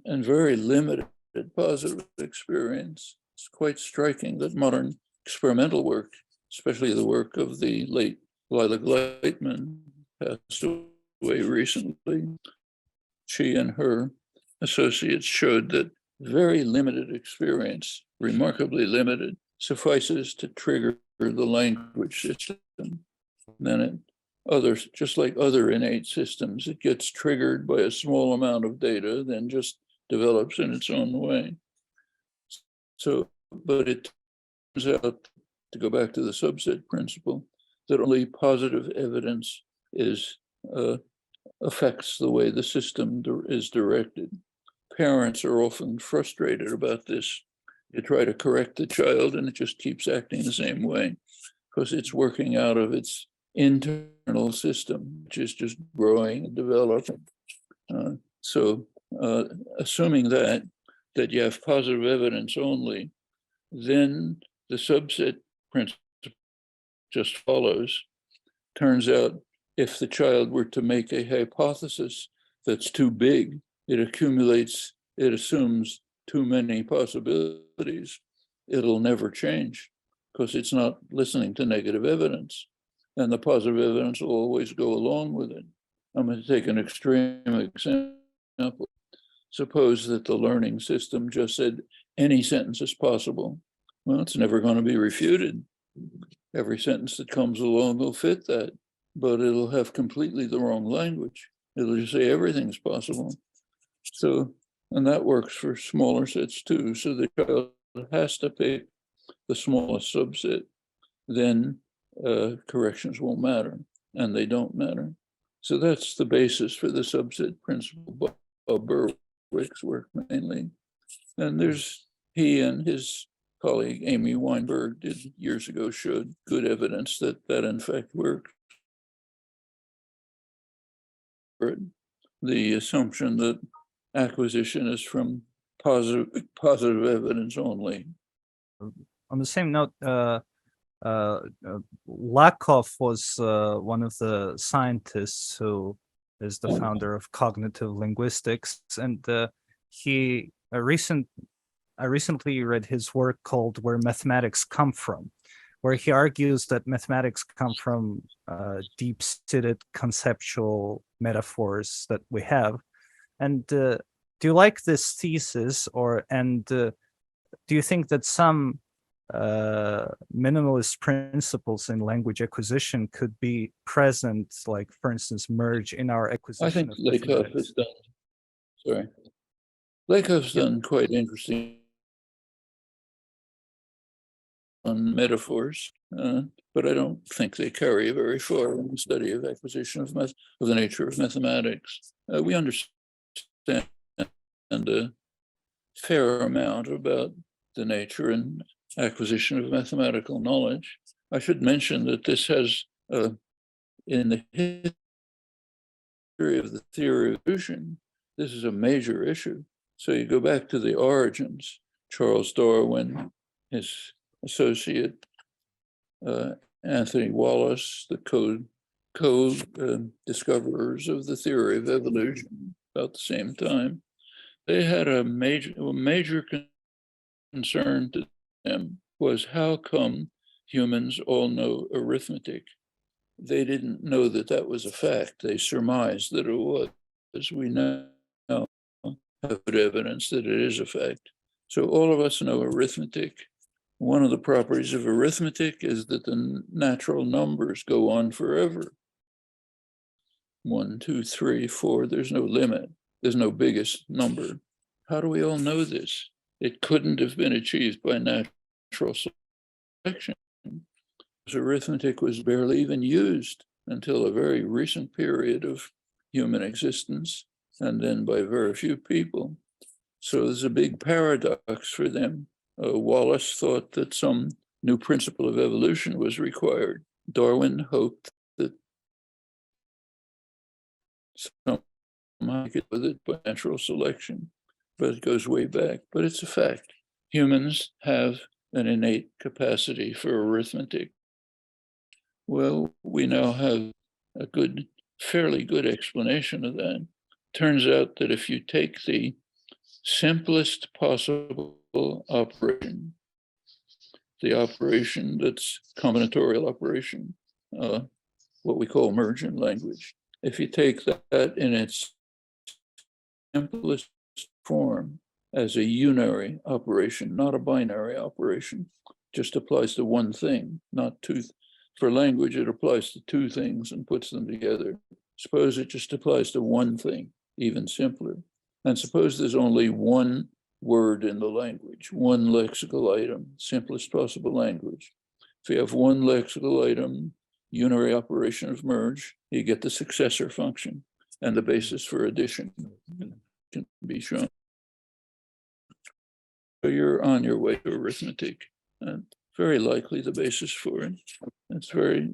in very limited positive experience. It's quite striking that modern experimental work, especially the work of the late Lila Gleitman, passed away recently. She and her associates showed that very limited experience, remarkably limited, suffices to trigger the language system. Then just like other innate systems, it gets triggered by a small amount of data, then just develops in its own way. So, but it turns out, to go back to the subset principle, that only positive evidence affects the way the system is directed. Parents are often frustrated about this. You try to correct the child and it just keeps acting the same way because it's working out of its internal system, which is just growing and developing. Assuming that you have positive evidence only, then the subset principle just follows. Turns out, if the child were to make a hypothesis that's too big, it assumes too many possibilities, it'll never change because it's not listening to negative evidence. And the positive evidence will always go along with it. I'm going to take an extreme example. Suppose that the learning system just said any sentence is possible. Well, it's never going to be refuted. Every sentence that comes along will fit that, but it'll have completely the wrong language. It'll just say everything's possible. So, and that works for smaller sets too. So the child has to pick the smallest subset. Then corrections won't matter, and they don't matter. So that's the basis for the subset principle of Berwick's work mainly. And he and his colleague Amy Weinberg did years ago showed good evidence that in fact worked. The assumption that acquisition is from positive evidence only.
On the same note, Lakoff was one of the scientists who is the founder of cognitive linguistics, and I recently read his work called "Where Mathematics Come From," where he argues that mathematics come from deep-seated conceptual metaphors that we have. And do you like this thesis, and do you think that some minimalist principles in language acquisition could be present, like, for instance, merge in our acquisition?
I think Lakoff has done quite interesting on metaphors, but I don't think they carry very far in the study of acquisition of the nature of mathematics. We understand a fair amount about the nature and acquisition of mathematical knowledge. I should mention that this has, in the history of the theory of evolution, this is a major issue. So you go back to the origins, Charles Darwin, his associate, Anthony Wallace, the co-discoverers of the theory of evolution about the same time. They had a major concern to them was how come humans all know arithmetic? They didn't know that that was a fact. They surmised that it was. As we now have good evidence that it is a fact. So all of us know arithmetic. One of the properties of arithmetic is that the natural numbers go on forever. 1, 2, 3, 4, there's no limit. There's no biggest number. How do we all know this? It couldn't have been achieved by natural selection. Arithmetic was barely even used until a very recent period of human existence, and then by very few people. So there's a big paradox for them. Wallace thought that some new principle of evolution was required. Darwin hoped that somehow get with it by natural selection, but it goes way back. But it's a fact. Humans have an innate capacity for arithmetic. Well, we now have a fairly good explanation of that. Turns out that if you take the simplest possible operation, the operation that's combinatorial operation, what we call merge in language, if you take that in its simplest form as a unary operation, not a binary operation, just applies to one thing, not two. For language, it applies to two things and puts them together. Suppose it just applies to one thing, even simpler. And suppose there's only one word in the language, one lexical item, simplest possible language. If you have one lexical item, unary operation of merge, you get the successor function, and the basis for addition can be shown. So you're on your way to arithmetic, and very likely the basis for it. It's very,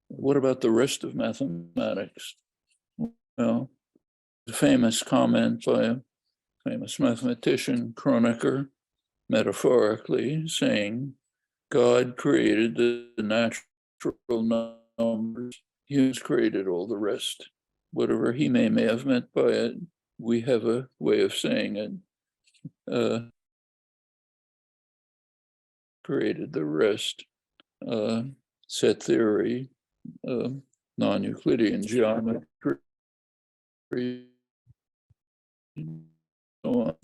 what about the rest of mathematics? Well, the famous comment by a famous mathematician, Kronecker, metaphorically saying, God created the natural numbers, humans created all the rest. Whatever he may have meant by it, we have a way of saying it. Created the rest. Set theory, non-Euclidean geometry, so on.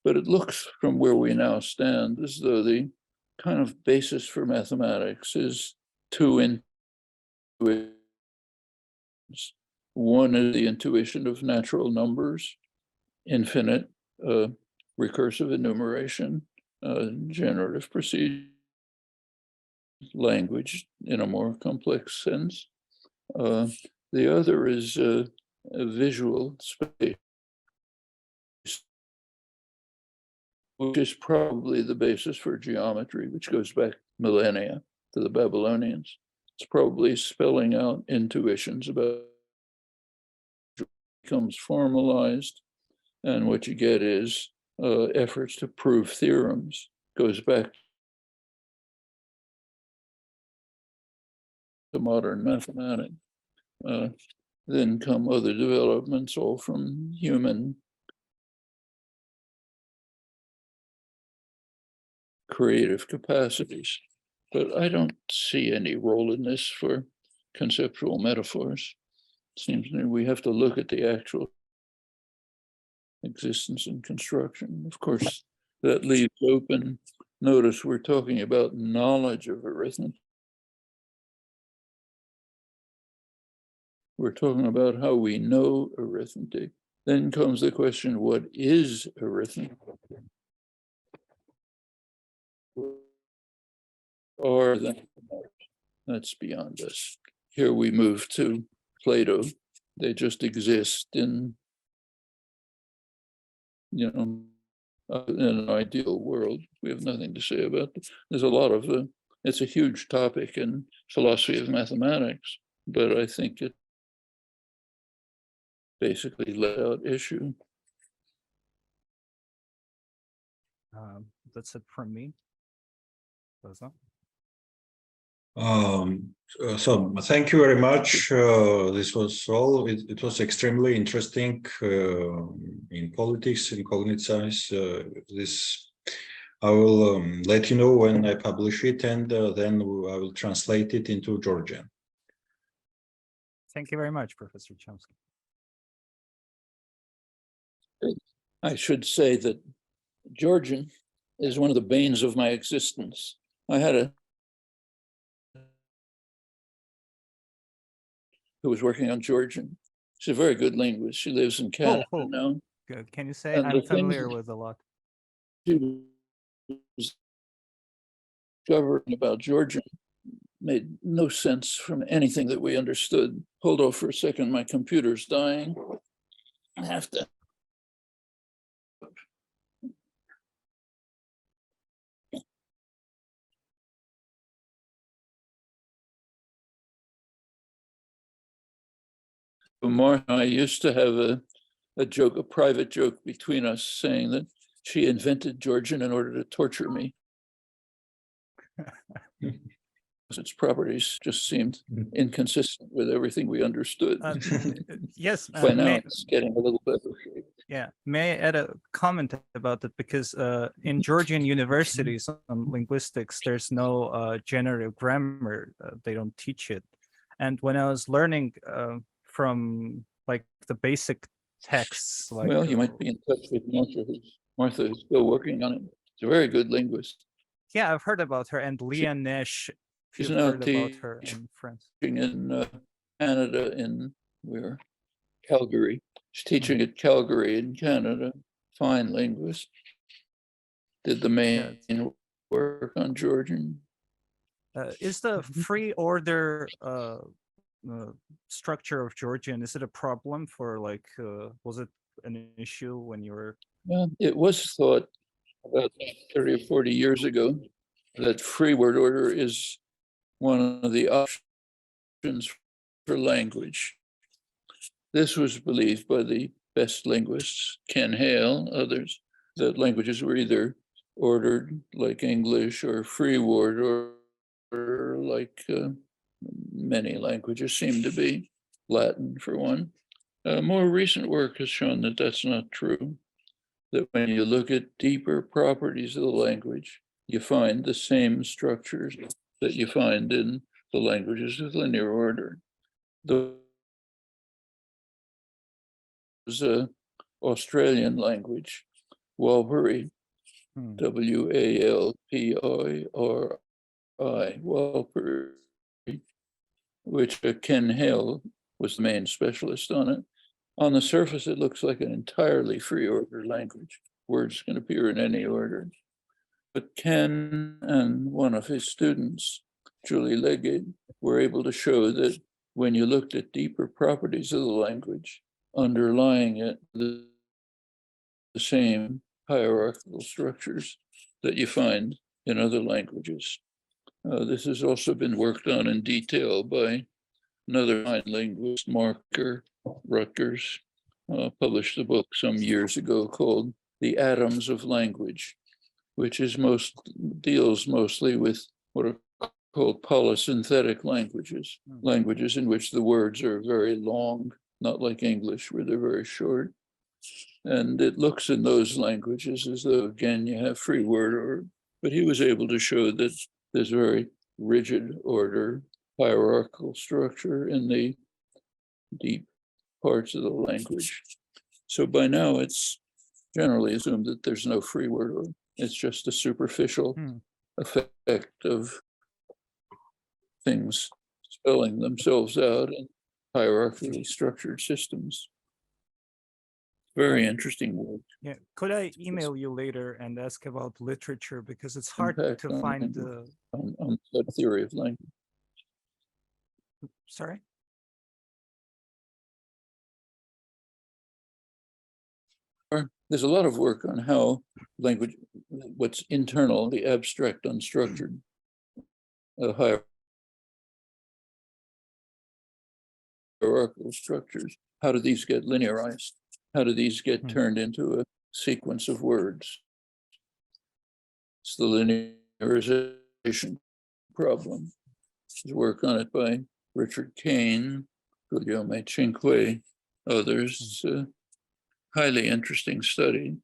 But it looks from where we now stand as though the kind of basis for mathematics is two intuitions. One is the intuition of natural numbers, infinite, recursive enumeration, generative procedure, language in a more complex sense. The other is a visual space, which is probably the basis for geometry, which goes back millennia to the Babylonians. It's probably spelling out intuitions about what becomes formalized, and what you get is efforts to prove theorems. Goes back to modern mathematics. Then come other developments, all from human creative capacities. But I don't see any role in this for conceptual metaphors. It seems to me we have to look at the actual existence and construction. Of course, that leaves open. Notice we're talking about knowledge of arithmetic. We're talking about how we know arithmetic. Then comes the question, what is arithmetic? Or that's beyond us. Here we move to Plato. They just exist in, in an ideal world. We have nothing to say about it. There's a lot of, it's a huge topic in philosophy of mathematics, but I think it basically let out issue.
That's it from me. Rosa?
So thank you very much. This was all. It was extremely interesting in politics, in cognitive science. This I will let you know when I publish it, and then I will translate it into Georgian.
Thank you very much, Professor Chomsky.
I should say that Georgian is one of the banes of my existence. I had a who was working on Georgian. She's a very good linguist. She lives in Canada now.
Good. Can you say
And
I'm
the things
familiar with a lot?
She was discovering about Georgian made no sense from anything that we understood. Hold off for a second, my computer's dying. I have to. More, I used to have a joke, a private joke between us saying that she invented Georgian in order to torture me. Its properties just seemed inconsistent with everything we understood.
Yes.
By now it's getting a little better.
Yeah, may I add a comment about that? Because in Georgian universities on linguistics, there's no generative grammar. They don't teach it. And when I was learning from like the basic texts, like
Well, you might be in touch with Martha, who's still working on it. She's a very good linguist.
yeah, I've heard about her, and Leah Nesh. If
She's
you've
now
heard about her in France.
in Canada, in where Calgary. She's teaching at Calgary in Canada. Fine linguist. Did the main work on Georgian.
Is the free order structure of Georgian, is it a problem for like, was it an issue when you were?
Well, it was thought about 30 or 40 years ago that free word order is one of the options for language. This was believed by the best linguists, Ken Hale, others, that languages were either ordered like English or free word or like many languages seem to be, Latin for one. More recent work has shown that that's not true, that when you look at deeper properties of the language, you find the same structures that you find in the languages with linear order. Those Australian language, Walpuri, W-A-L-P-I-R-I, Walpuri, which Ken Hale was the main specialist on it. On the surface, it looks like an entirely free order language. Words can appear in any order. But Ken and one of his students, Julie Legge, were able to show that when you looked at deeper properties of the language, underlying it, the same hierarchical structures that you find in other languages. This has also been worked on in detail by another fine linguist, Marker Rutgers, published a book some years ago called The Atoms of Language, which is deals mostly with what are called polysynthetic languages, languages in which the words are very long, not like English where they're very short. And it looks in those languages as though, again, you have free word order, but he was able to show that there's very rigid order, hierarchical structure in the deep parts of the language. So by now it's generally assumed that there's no free word order. It's just a superficial effect of things spelling themselves out in hierarchically structured systems. Very interesting work.
Yeah, could I email you later and ask about literature, because it's hard to find the
on the theory of language.
Sorry?
There's a lot of work on how language, what's internal, the abstract, unstructured, hierarchical structures. How do these get linearized? How do these get turned into a sequence of words? It's the linearization problem. There's work on it by Richard Kane, Guglielmo Cinque, others. Highly interesting study.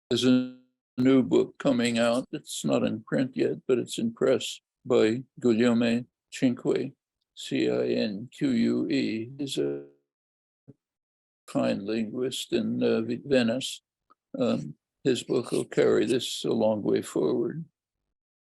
There's a new book coming out. It's not in print yet, but it's in press by Guglielmo Cinque, Cinque. He's a fine linguist in Venice. His book will carry this a long way forward.